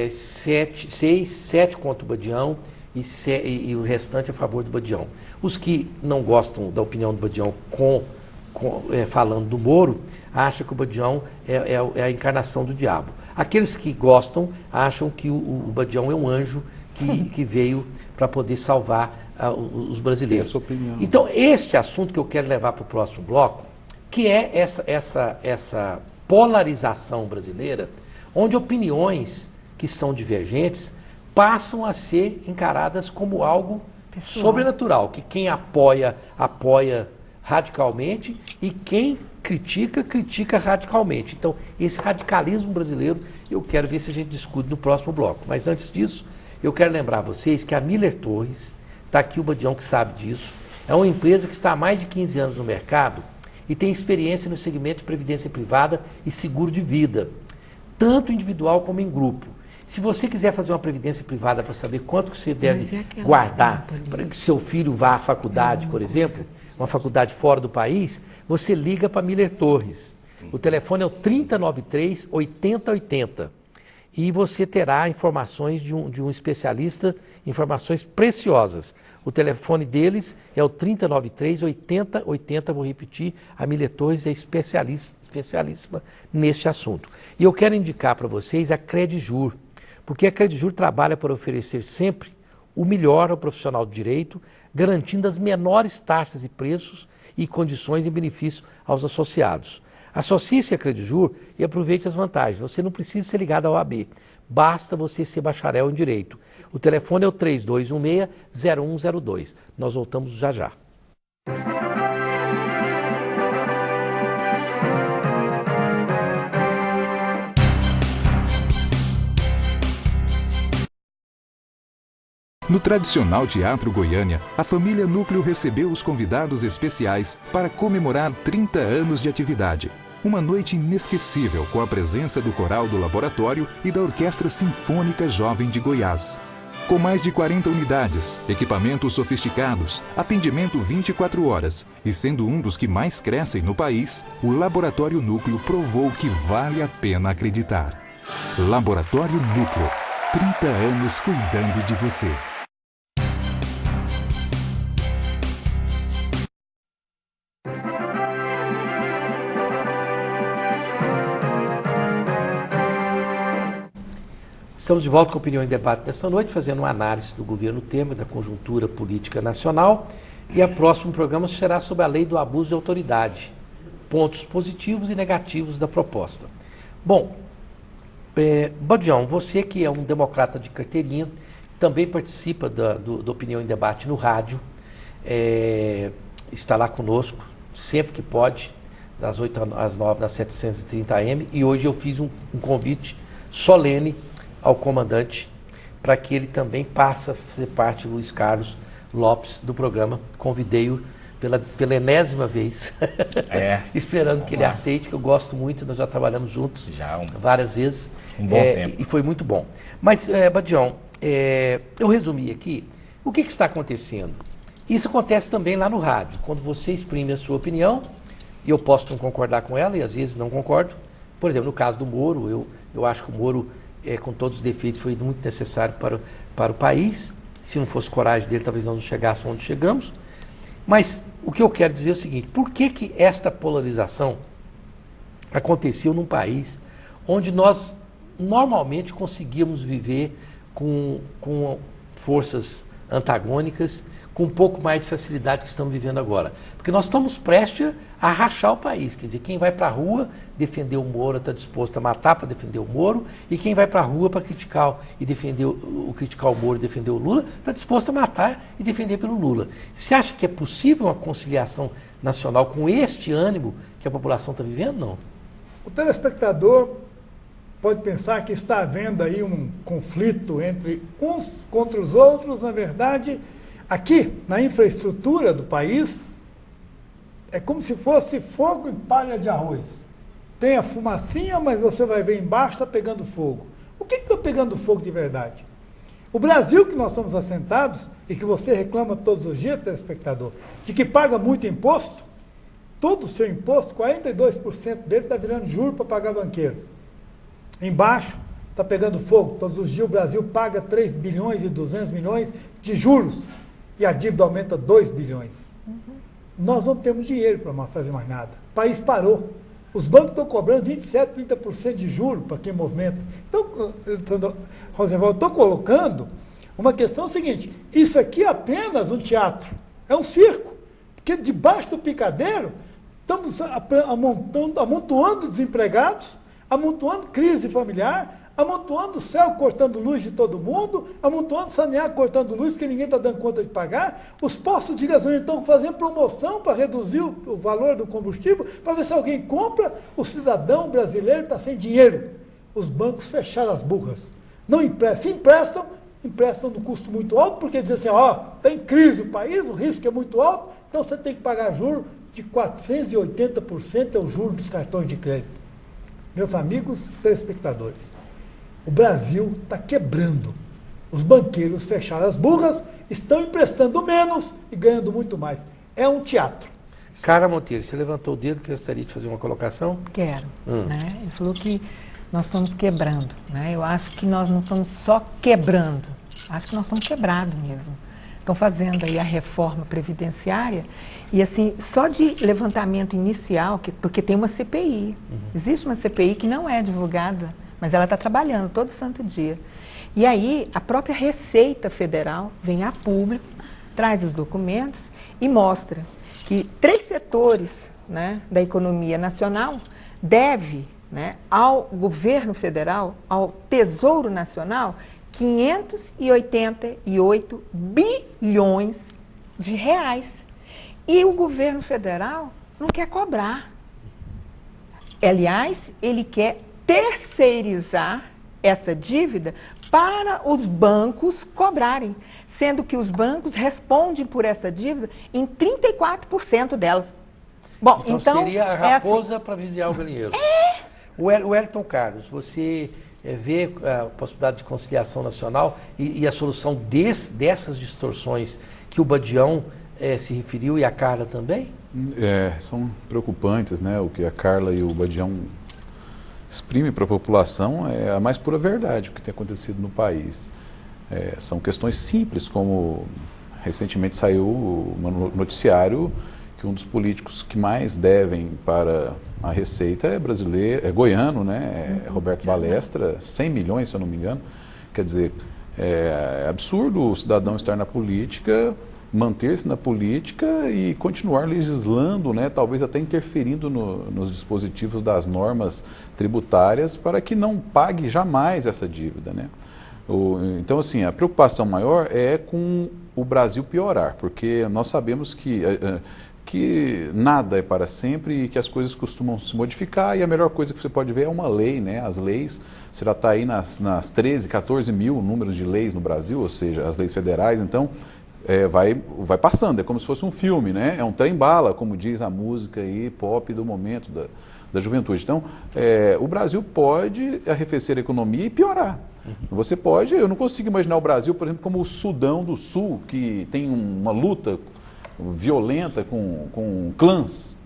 A: 7 contra o Badião, e o restante a favor do Badião. Os que não gostam da opinião do Badião falando do Moro, acham que o Badião é a encarnação do diabo. Aqueles que gostam acham que o Badião é um anjo que veio para poder salvar os brasileiros.
E: Essa opinião.
A: Então, este assunto que eu quero levar para o próximo bloco, que é essa polarização brasileira, onde opiniões que são divergentes passam a ser encaradas como algo sobrenatural, que quem apoia radicalmente e quem critica radicalmente. Então, esse radicalismo brasileiro, eu quero ver se a gente discute no próximo bloco. Mas antes disso, eu quero lembrar vocês que a Miller Torres está aqui o Badião que sabe disso. É uma empresa que está há mais de 15 anos no mercado e tem experiência no segmento de previdência privada e seguro de vida, tanto individual como em grupo. Se você quiser fazer uma previdência privada para saber quanto que você deve guardar para que seu filho vá à faculdade, por exemplo, uma faculdade fora do país, você liga para Miller Torres. O telefone é o 3093 8080. E você terá informações de um especialista, informações preciosas. O telefone deles é o 3093 8080, vou repetir, a Miller Torres é especialíssima neste assunto. E eu quero indicar para vocês a Credjur, porque a Credjur trabalha para oferecer sempre o melhor ao profissional de direito, garantindo as menores taxas e preços e condições e benefícios aos associados. Associe-se a Credjur e aproveite as vantagens. Você não precisa ser ligado à OAB, basta você ser bacharel em direito. O telefone é o 3216-0102. Nós voltamos já já.
H: No tradicional Teatro Goiânia, a família Núcleo recebeu os convidados especiais para comemorar 30 anos de atividade. Uma noite inesquecível com a presença do Coral do Laboratório e da Orquestra Sinfônica Jovem de Goiás. Com mais de 40 unidades, equipamentos sofisticados, atendimento 24 horas e sendo um dos que mais crescem no país, o Laboratório Núcleo provou que vale a pena acreditar. Laboratório Núcleo, 30 anos cuidando de você.
A: Estamos de volta com a Opinião em Debate desta noite, fazendo uma análise do governo Temer, da conjuntura política nacional. E o próximo programa será sobre a lei do abuso de autoridade, pontos positivos e negativos da proposta. Bom, Badião, você que é um democrata de carteirinha, também participa do Opinião em Debate no rádio, está lá conosco, sempre que pode, das 8 às 9, das 730 AM, e hoje eu fiz um convite solene ao comandante, para que ele também passe a fazer parte, Luiz Carlos Lopes, do programa. Convidei-o pela enésima vez, esperando que ele aceite, que eu gosto muito, nós já trabalhamos juntos várias vezes,
C: um bom tempo.
A: E foi muito bom. Mas, Badião, eu resumi aqui, o que está acontecendo? Isso acontece também lá no rádio, quando você exprime a sua opinião, e eu posso não concordar com ela, e às vezes não concordo. Por exemplo, no caso do Moro, eu acho que o Moro, com todos os defeitos, foi muito necessário para o país. Se não fosse coragem dele, talvez nós não chegássemos onde chegamos. Mas o que eu quero dizer é o seguinte: por que esta polarização aconteceu num país onde nós normalmente conseguíamos viver com forças antagônicas, com um pouco mais de facilidade que estamos vivendo agora? Porque nós estamos prestes a rachar o país. Quer dizer, quem vai para a rua defender o Moro está disposto a matar para defender o Moro, e quem vai para a rua para criticar e criticar o Moro e defender o Lula está disposto a matar e defender pelo Lula. Você acha que é possível uma conciliação nacional com este ânimo que a população está vivendo? Não.
D: O telespectador pode pensar que está havendo aí um conflito entre uns contra os outros. Na verdade, aqui, na infraestrutura do país, é como se fosse fogo em palha de arroz. Tem a fumacinha, mas você vai ver embaixo, está pegando fogo. O que está pegando fogo de verdade? O Brasil que nós estamos assentados, e que você reclama todos os dias, telespectador, de que paga muito imposto, todo o seu imposto, 42% dele está virando juros para pagar banqueiro. Embaixo está pegando fogo. Todos os dias o Brasil paga 3 bilhões e 200 milhões de juros, e a dívida aumenta 2 bilhões. Nós não temos dinheiro para fazer mais nada. O país parou. Os bancos estão cobrando 27%, 30% de juros para quem movimenta. Então, Rosenwald, eu estou colocando uma questão seguinte: isso aqui é apenas um teatro, é um circo. Porque debaixo do picadeiro estamos amontoando desempregados, amontoando crise familiar, amontoando o céu cortando luz de todo mundo, amontoando sanear cortando luz porque ninguém está dando conta de pagar. Os postos de gasolina estão fazendo promoção para reduzir o valor do combustível, para ver se alguém compra. O cidadão brasileiro está sem dinheiro. Os bancos fecharam as burras. Não emprestam. Se emprestam, emprestam no custo muito alto, porque dizem assim, ó, tem crise o país, o risco é muito alto, então você tem que pagar juros de 480% é o juro dos cartões de crédito. Meus amigos telespectadores, o Brasil está quebrando. Os banqueiros fecharam as burras, estão emprestando menos e ganhando muito mais. É um teatro.
A: Carla Monteiro, você levantou o dedo que eu gostaria de fazer uma colocação?
B: Quero. Né? Ele falou que nós estamos quebrando. Né? Eu acho que nós não estamos só quebrando, acho que nós estamos quebrados mesmo. Estão fazendo aí a reforma previdenciária e assim, só de levantamento inicial, porque tem uma CPI, existe uma CPI que não é divulgada, mas ela está trabalhando todo santo dia. E aí a própria Receita Federal vem a público, traz os documentos e mostra que 3 setores, né, da economia nacional deve, né, ao governo federal, ao Tesouro Nacional, 588 bilhões de reais. E o governo federal não quer cobrar. Aliás, ele quer terceirizar essa dívida para os bancos cobrarem, sendo que os bancos respondem por essa dívida em 34% delas. Bom, então
A: seria a raposa para vigiar o galinheiro. O Wellington Carlos, você vê a possibilidade de conciliação nacional e a solução dessas distorções que o Badião se referiu e a Carla também?
E: São preocupantes, né? O que a Carla e o Badião exprimem para a população é a mais pura verdade, o que tem acontecido no país. São questões simples, como recentemente saiu um noticiário que um dos políticos que mais devem para a Receita é brasileiro, é goiano, né? É Roberto Balestra, 100 milhões, se eu não me engano. Quer dizer, é absurdo o cidadão estar na política, manter-se na política e continuar legislando, né? Talvez até interferindo nos dispositivos das normas tributárias para que não pague jamais essa dívida, né? Então, assim, a preocupação maior é com o Brasil piorar, porque nós sabemos que nada é para sempre e que as coisas costumam se modificar, e a melhor coisa que você pode ver é uma lei, né? As leis, você já está aí nas 13, 14 mil números de leis no Brasil, ou seja, as leis federais, então vai passando, é como se fosse um filme, né? É um trem-bala, como diz a música aí, pop do momento da juventude. Então, o Brasil pode arrefecer a economia e piorar. Você pode, eu não consigo imaginar o Brasil, por exemplo, como o Sudão do Sul, que tem uma luta violenta com clãs,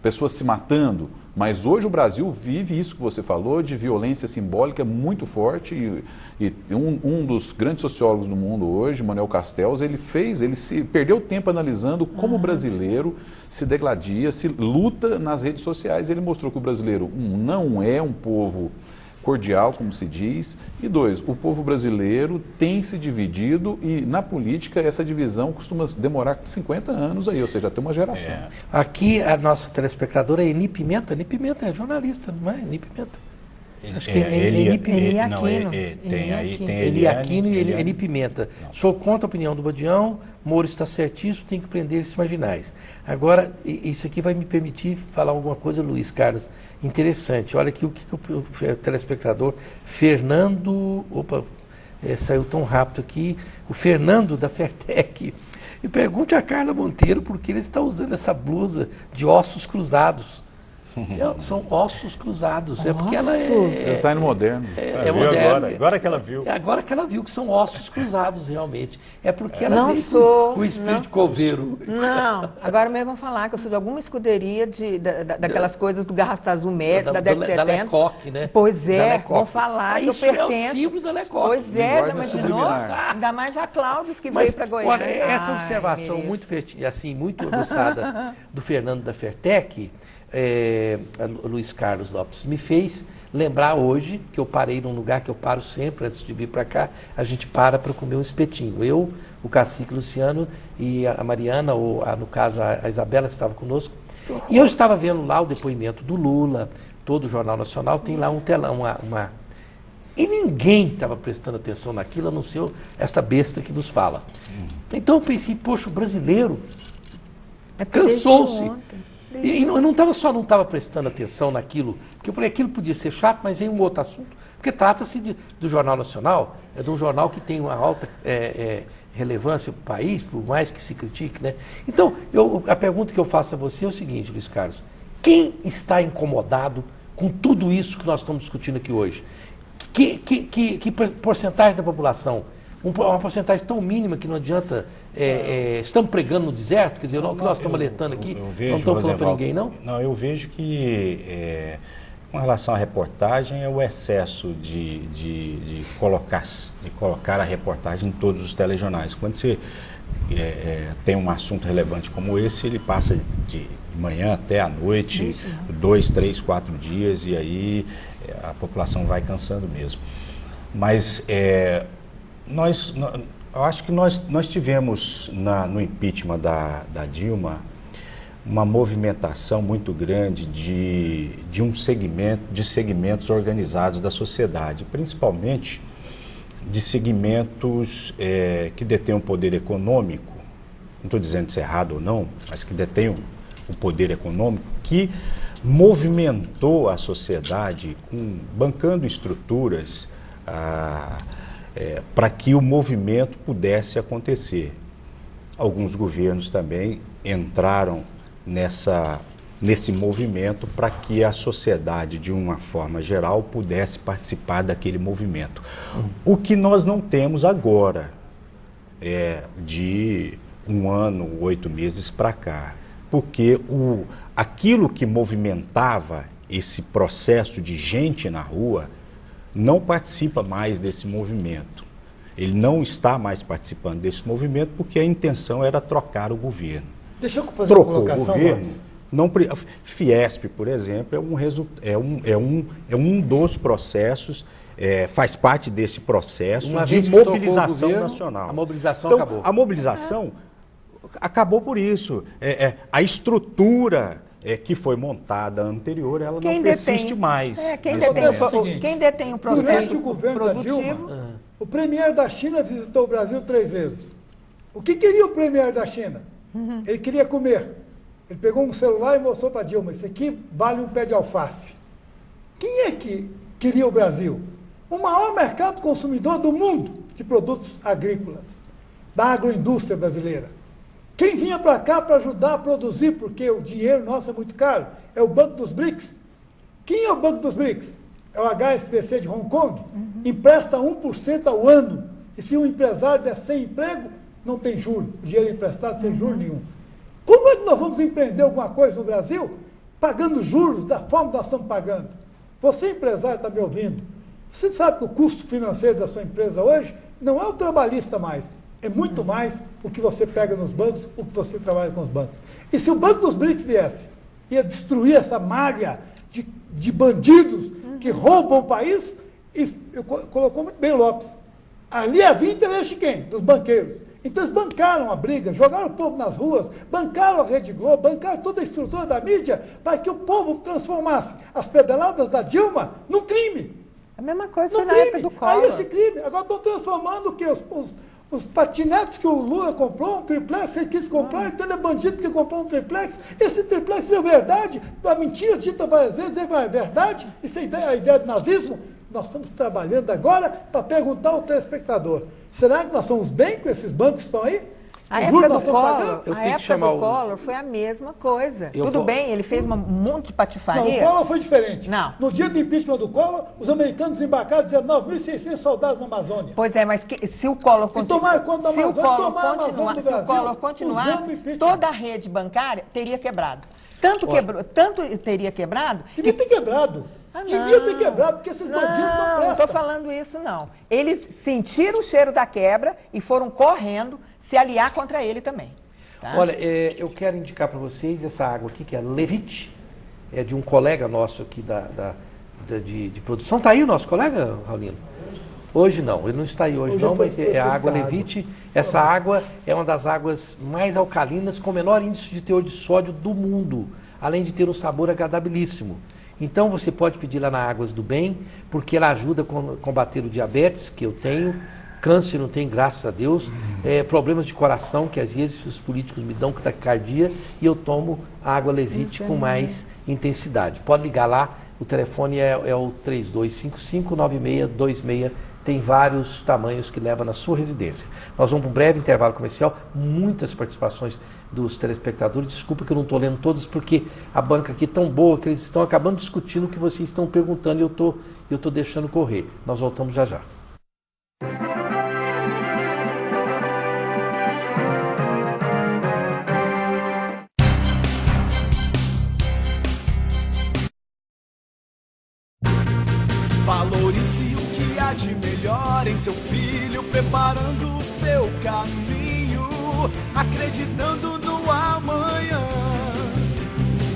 E: pessoas se matando, mas hoje o Brasil vive isso que você falou, de violência simbólica muito forte, e um dos grandes sociólogos do mundo hoje, Manuel Castells, ele perdeu tempo analisando como o brasileiro se degladia, se luta nas redes sociais. Ele mostrou que o brasileiro, não é um povo cordial, como se diz, e 2, o povo brasileiro tem se dividido e na política essa divisão costuma demorar 50 anos aí, ou seja, tem uma geração.
A: Aqui a nossa telespectadora é Eni Pimenta. Eni Pimenta é jornalista, não é? Eni Pimenta. Acho que é Eni Pimenta.
C: Tem
A: Eli Aquino e Eni Pimenta. Sou contra a opinião do Badião, Moro está certíssimo, tem que prender esses marginais. Agora, isso aqui vai me permitir falar alguma coisa, Luiz Carlos, interessante. Olha aqui o que o telespectador Fernando... Opa, saiu tão rápido aqui. O Fernando da Fertec. E pergunte a Carla Monteiro por que ele está usando essa blusa de ossos cruzados. São ossos cruzados. É porque ela é
E: design moderno.
A: É moderno.
C: Agora que ela viu.
A: Agora que ela viu que são ossos cruzados, realmente. É porque ela
B: não
A: veio
B: sou,
A: com o espírito coveiro.
B: Não, agora mesmo vão falar que eu sou de alguma escuderia daquelas coisas do Garrasta Azul Médici, da década de 70.
A: Da Lecoque, né?
B: Pois é, vão falar que eu
A: isso
B: pertenço.
A: É o símbolo da Lecoque.
B: Pois é, já imaginou? Ainda mais a Cláudia que veio para Goiânia.
A: Olha, essa observação muito aguçada do Fernando da Fertec, Luiz Carlos Lopes, me fez lembrar hoje que eu parei num lugar que eu paro sempre antes de vir para cá. A gente para comer um espetinho. Eu, o cacique Luciano e a Mariana, ou no caso a Isabela, estava conosco. E eu estava vendo lá o depoimento do Lula, todo o Jornal Nacional tem lá um telão, e ninguém estava prestando atenção naquilo, a não ser esta besta que nos fala. Então eu pensei, poxa, o brasileiro cansou-se E não estava prestando atenção naquilo, porque eu falei, aquilo podia ser chato, mas vem um outro assunto, porque trata-se do Jornal Nacional, é de um jornal que tem uma alta relevância para o país, por mais que se critique, né? Então, a pergunta que eu faço a você é o seguinte, Luiz Carlos, quem está incomodado com tudo isso que nós estamos discutindo aqui hoje? Que porcentagem da população? Uma porcentagem tão mínima que não adianta. Estamos pregando no deserto, quer dizer, o que nós estamos alertando aqui, não estamos falando para ninguém, não?
C: Não, eu vejo que, com relação à reportagem, é o excesso de colocar a reportagem em todos os telejornais. Quando você tem um assunto relevante como esse, ele passa de manhã até à noite, 2, 3, 4 dias, e aí a população vai cansando mesmo. Mas eu acho que nós tivemos no impeachment da Dilma uma movimentação muito grande de segmentos organizados da sociedade, principalmente de segmentos que detêm um poder econômico, não estou dizendo se é errado ou não, mas que detêm o poder econômico, que movimentou a sociedade bancando estruturas para que o movimento pudesse acontecer. Alguns governos também entraram nesse movimento para que a sociedade, de uma forma geral, pudesse participar daquele movimento. O que nós não temos agora, de 1 ano, 8 meses para cá, porque aquilo que movimentava esse processo de gente na rua não participa mais desse movimento. Ele não está mais participando desse movimento porque a intenção era trocar o governo.
D: Deixa eu fazer uma colocação,
C: o governo, Fiesp, por exemplo, é um dos processos, faz parte desse processo de mobilização nacional.
A: A mobilização
C: então,
A: acabou.
C: A mobilização acabou por isso. A estrutura que foi montada anterior, ela não persiste mais.
B: Quem detém o processo
D: durante o governo
B: produtivo...
D: da Dilma, o premier da China visitou o Brasil 3 vezes. O que queria o premier da China? Ele queria comer. Ele pegou um celular e mostrou para a Dilma, isso aqui vale um pé de alface. Quem é que queria o Brasil? O maior mercado consumidor do mundo de produtos agrícolas, da agroindústria brasileira. Quem vinha para cá para ajudar a produzir, porque o dinheiro nosso é muito caro, é o Banco dos BRICS. Quem é o Banco dos BRICS? É o HSBC de Hong Kong. Empresta 1% ao ano. E se um empresário der sem emprego, não tem juro. O dinheiro é emprestado sem juro nenhum. Como é que nós vamos empreender alguma coisa no Brasil pagando juros da forma que nós estamos pagando? Você, empresário, está me ouvindo. Você sabe que o custo financeiro da sua empresa hoje não é o trabalhista mais. É muito mais o que você pega nos bancos, o que você trabalha com os bancos. E se o Banco dos BRICS viesse, ia destruir essa malha de bandidos que roubam o país, e colocou muito bem o Lopes. Ali havia interesse de quem? Dos banqueiros. Então eles bancaram a briga, jogaram o povo nas ruas, bancaram a Rede Globo, bancaram toda a estrutura da mídia para que o povo transformasse as pedaladas da Dilma num crime.
B: A mesma coisa foi na época do Collor.
D: Aí esse crime, agora estão transformando o quê? Os patinetes que o Lula comprou, um triplex, ele quis comprar, então ele é bandido porque comprou um triplex. Esse triplex é verdade, a mentira dita várias vezes é verdade, isso é a ideia do nazismo. Nós estamos trabalhando agora para perguntar ao telespectador, será que nós somos bem com esses bancos que estão aí?
B: A época do Collor foi a mesma coisa. Tudo bem, ele fez um monte de patifaria.
D: Não, o Collor foi diferente.
B: Não.
D: No dia do impeachment do Collor, os americanos desembarcaram 19.600 soldados na Amazônia.
B: Pois é, mas se o Collor
D: continuar,
B: toda a rede bancária teria quebrado. Tanto teria quebrado...
D: Devia ter quebrado. Devia ter quebrado, porque esses bandidos não prestam.
B: Não estou falando isso, não. Eles sentiram o cheiro da quebra e foram correndo se aliar contra ele também. Tá?
A: Olha, eu quero indicar para vocês essa água aqui, que é Levite, é de um colega nosso aqui de produção. Está aí o nosso colega, Raulino? Hoje não, ele não está aí hoje não, mas é a água Levite. Essa água é uma das águas mais alcalinas, com o menor índice de teor de sódio do mundo, além de ter um sabor agradabilíssimo. Então você pode pedir lá na Águas do Bem, porque ela ajuda a combater o diabetes, que eu tenho, câncer não tem, graças a Deus, problemas de coração, que às vezes os políticos me dão taquicardia e eu tomo água Levite com mais intensidade. Pode ligar lá, o telefone é o 3255-9626, tem vários tamanhos que leva na sua residência. Nós vamos para um breve intervalo comercial, muitas participações dos telespectadores, desculpa que eu não estou lendo todas, porque a banca aqui é tão boa que eles estão acabando discutindo o que vocês estão perguntando e eu estou deixando correr. Nós voltamos já já.
J: Valorize o que há de melhor em seu filho, preparando o seu caminho, acreditando no amanhã.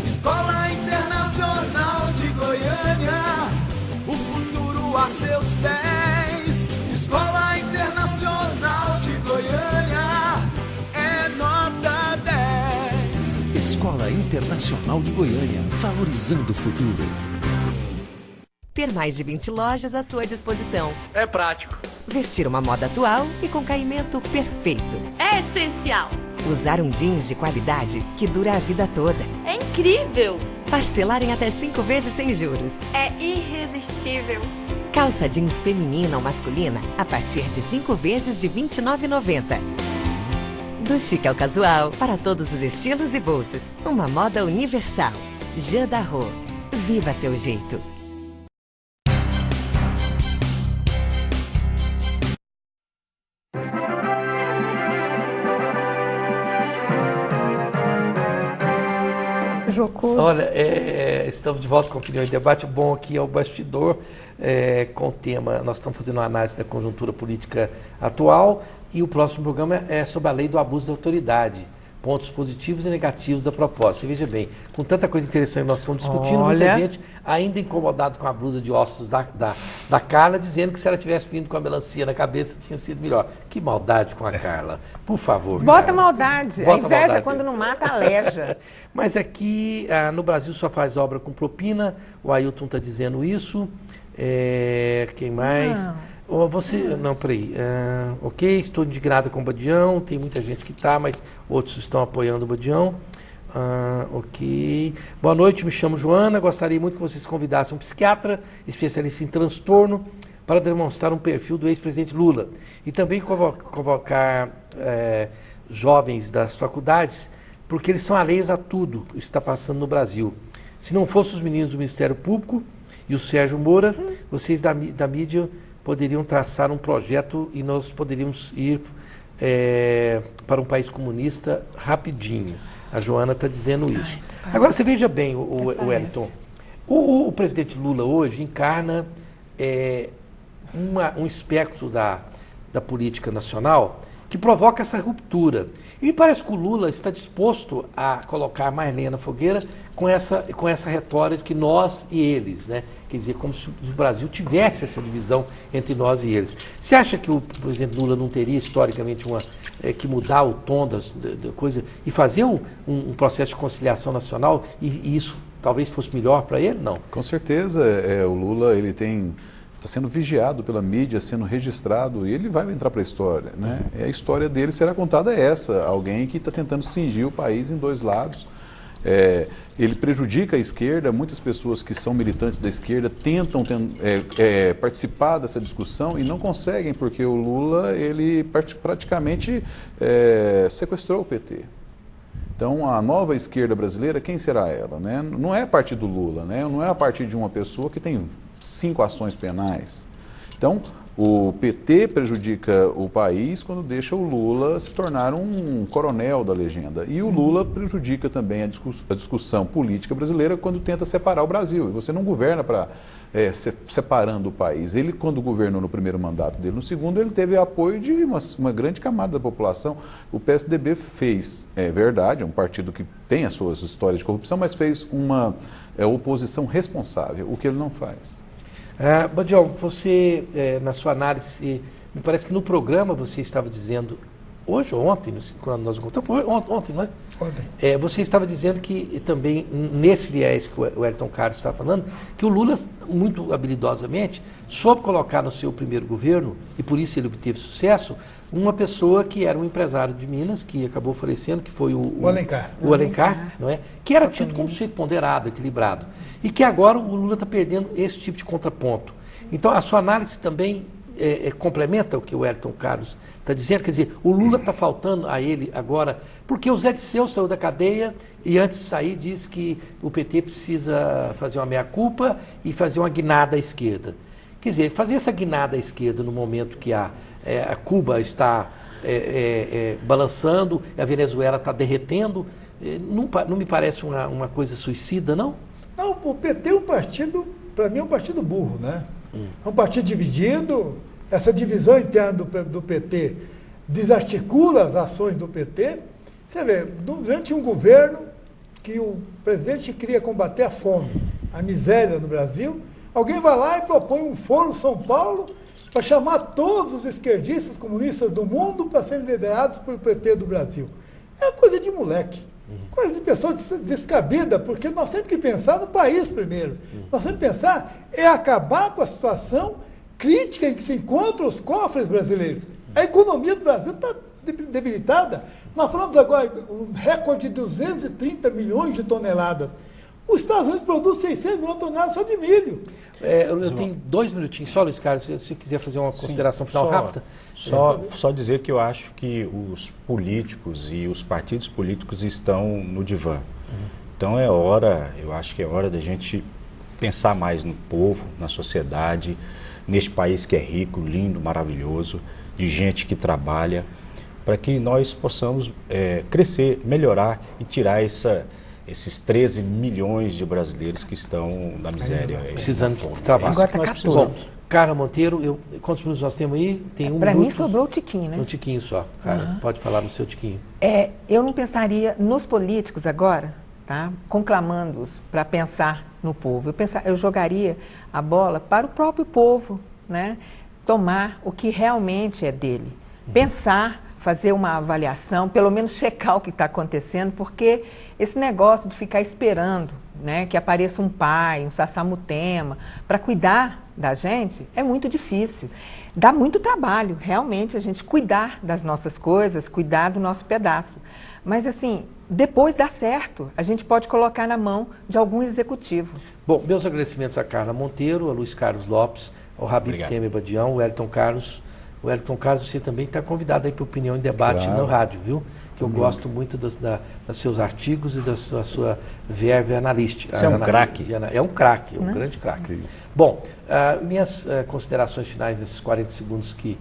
J: Escola Internacional de Goiânia, o futuro a seus pés. Escola Internacional de Goiânia, é nota 10.
K: Escola Internacional de Goiânia, valorizando o futuro.
G: Ter mais de 20 lojas à sua disposição.
J: É prático.
G: Vestir uma moda atual e com caimento perfeito.
I: É essencial.
G: Usar um jeans de qualidade que dura a vida toda.
I: É incrível.
G: Parcelar em até 5 vezes sem juros.
I: É irresistível.
G: Calça jeans feminina ou masculina a partir de 5 vezes de R$ 29,90. Do chique ao casual, para todos os estilos e bolsos. Uma moda universal. Jean Darro. Viva seu jeito.
B: Jocoso.
A: Olha, estamos de volta com Opinião em Debate. O bom aqui é o bastidor, com o tema, nós estamos fazendo uma análise da conjuntura política atual e o próximo programa é sobre a lei do abuso da autoridade, pontos positivos e negativos da proposta. Você veja bem, com tanta coisa interessante que nós estamos discutindo, muita gente ainda incomodado com a blusa de ossos da Carla, dizendo que se ela tivesse vindo com a melancia na cabeça tinha sido melhor. Que maldade com a Carla, por favor.
B: Bota
A: Carla.
B: maldade.
A: Bota
B: a inveja
A: maldade
B: quando
A: desse.
B: não mata, aleja.
A: Mas aqui no Brasil só faz obra com propina, o Ailton está dizendo isso. Quem mais? Não, peraí. Ok, estou indignada com o Badião, tem muita gente que está, mas outros estão apoiando o Badião. Ok. Boa noite, me chamo Joana, gostaria muito que vocês convidassem um psiquiatra, especialista em transtorno, para demonstrar um perfil do ex-presidente Lula. E também convocar jovens das faculdades, porque eles são alheios a tudo que está passando no Brasil. Se não fossem os meninos do Ministério Público e o Sérgio Moura, vocês da mídia poderiam traçar um projeto e nós poderíamos ir para um país comunista rapidinho. A Joana está dizendo isso. Agora, você veja bem, o Wellington, o presidente Lula hoje encarna um espectro da política nacional que provoca essa ruptura. E me parece que o Lula está disposto a colocar mais lenha na fogueira com essa retórica que nós e eles, né? Quer dizer, como se o Brasil tivesse essa divisão entre nós e eles. Você acha que o presidente Lula não teria, historicamente, que mudar o tom da coisa e fazer um processo de conciliação nacional e isso talvez fosse melhor para ele? Não.
E: Com certeza, o Lula está sendo vigiado pela mídia, sendo registrado, e ele vai entrar para a história, né? A história dele será contada essa, alguém que está tentando cingir o país em dois lados. Ele prejudica a esquerda, muitas pessoas que são militantes da esquerda tentam participar dessa discussão e não conseguem, porque o Lula, ele praticamente sequestrou o PT. Então, a nova esquerda brasileira, quem será ela, né? Não é a partir do Lula, né? Não é a partir de uma pessoa que tem 5 ações penais. Então, o PT prejudica o país quando deixa o Lula se tornar um coronel da legenda. E o Lula prejudica também a discussão política brasileira quando tenta separar o Brasil. E você não governa separando o país. Ele, quando governou no primeiro mandato dele, no segundo, ele teve apoio de uma grande camada da população. O PSDB fez, é verdade, é um partido que tem as suas histórias de corrupção, mas fez uma oposição responsável, o que ele não faz.
A: Badião, você, na sua análise, me parece que no programa você estava dizendo, hoje ou ontem, quando nós encontramos, foi ontem, não é?
D: Ontem.
A: Você estava dizendo que também, nesse viés que o Wellington Carlos estava falando, que o Lula, muito habilidosamente, soube colocar no seu primeiro governo, e por isso ele obteve sucesso, uma pessoa que era um empresário de Minas, que acabou falecendo, que foi o
D: Alencar.
A: O Alencar, não é? Que era tido como sujeito ponderado, equilibrado. E que agora o Lula está perdendo esse tipo de contraponto. Então, a sua análise também complementa o que o Wellington Carlos está dizendo, quer dizer, o Lula está faltando a ele agora, porque o Zé Disseu saiu da cadeia e antes de sair disse que o PT precisa fazer uma meia-culpa e fazer uma guinada à esquerda. Quer dizer, fazer essa guinada à esquerda no momento que a Cuba está balançando, a Venezuela está derretendo, não me parece uma coisa suicida, não?
D: Não, o PT é um partido, para mim é um partido burro, né? É um partido dividido, essa divisão interna do PT desarticula as ações do PT. Você vê, durante um governo que o presidente queria combater a fome, a miséria no Brasil, alguém vai lá e propõe um fórum São Paulo para chamar todos os esquerdistas comunistas do mundo para serem liderados pelo PT do Brasil. É coisa de moleque. Coisa de pessoa descabida, porque nós temos que pensar no país primeiro. Nós temos que pensar acabar com a situação crítica em que se encontram os cofres brasileiros. A economia do Brasil está debilitada. Nós falamos agora um recorde de 230 milhões de toneladas. Os Estados Unidos produzem 600 milhões de toneladas só de milho.
A: Eu tenho 2 minutinhos só, Luiz Carlos, se você quiser fazer uma consideração final rápida.
C: Só dizer que eu acho que os políticos e os partidos políticos estão no divã. Então eu acho que é hora da gente pensar mais no povo, na sociedade, neste país que é rico, lindo, maravilhoso, de gente que trabalha, para que nós possamos crescer, melhorar e tirar esses 13 milhões de brasileiros que estão na miséria.
A: Precisando de trabalho.
B: Agora está 14.
A: Carla Monteiro, quantos minutos nós temos aí? Tem um
B: Para
A: minuto.
B: mim sobrou o tiquinho, né?
A: Um tiquinho só. Cara, pode falar no seu tiquinho.
B: Eu não pensaria nos políticos agora, tá? Conclamando-os para pensar no povo. Eu jogaria a bola para o próprio povo, né? Tomar o que realmente é dele. Pensar, fazer uma avaliação, pelo menos checar o que está acontecendo, porque esse negócio de ficar esperando, né, que apareça um pai, um Sassamutema, para cuidar da gente, é muito difícil. Dá muito trabalho, realmente, a gente cuidar das nossas coisas, cuidar do nosso pedaço. Mas, assim, depois dá certo, a gente pode colocar na mão de algum executivo.
A: Bom, meus agradecimentos a Carla Monteiro, a Luiz Carlos Lopes, ao Habib Temer Badião, o Wellington Carlos. O Wellington Carlos, você também está convidado aí para Opinião em Debate no rádio, viu? Que eu gosto muito dos seus artigos e da sua verve analística.
C: Você é um craque.
A: É um craque, um grande craque. Bom, minhas considerações finais nesses 40 segundos que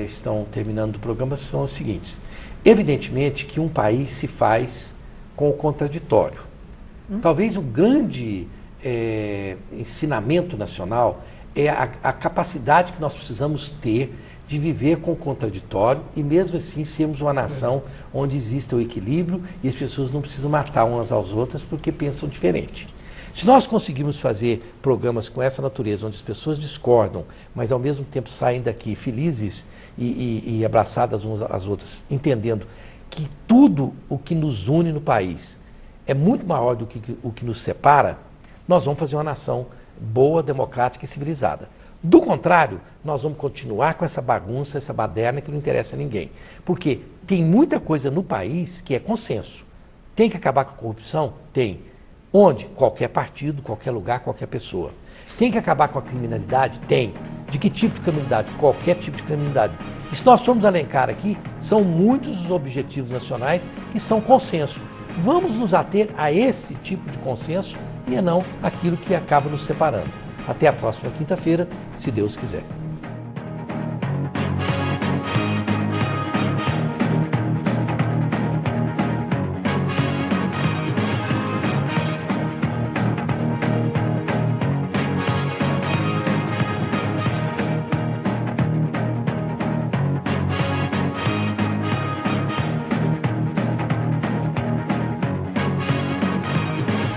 A: estão terminando o programa são as seguintes. Evidentemente que um país se faz com o contraditório. Talvez o grande ensinamento nacional é a capacidade que nós precisamos ter de viver com o contraditório e mesmo assim sermos uma nação onde exista o equilíbrio e as pessoas não precisam matar umas às outras porque pensam diferente. Se nós conseguirmos fazer programas com essa natureza, onde as pessoas discordam, mas ao mesmo tempo saem daqui felizes e abraçadas umas às outras, entendendo que tudo o que nos une no país é muito maior do que o que nos separa, nós vamos fazer uma nação boa, democrática e civilizada. Do contrário, nós vamos continuar com essa bagunça, essa baderna que não interessa a ninguém. Porque tem muita coisa no país que é consenso. Tem que acabar com a corrupção? Tem. Onde? Qualquer partido, qualquer lugar, qualquer pessoa. Tem que acabar com a criminalidade? Tem. De que tipo de criminalidade? Qualquer tipo de criminalidade. E se nós formos elencar aqui, são muitos os objetivos nacionais que são consenso. Vamos nos ater a esse tipo de consenso e não aquilo que acaba nos separando. Até a próxima quinta-feira, se Deus quiser.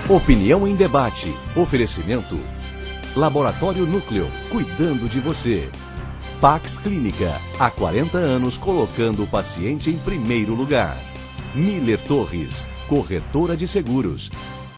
K: Opinião em Debate. Oferecimento Laboratório Núcleo, cuidando de você.
L: Pax Clínica, há 40 anos colocando o paciente em primeiro lugar. Miller Torres, corretora de seguros.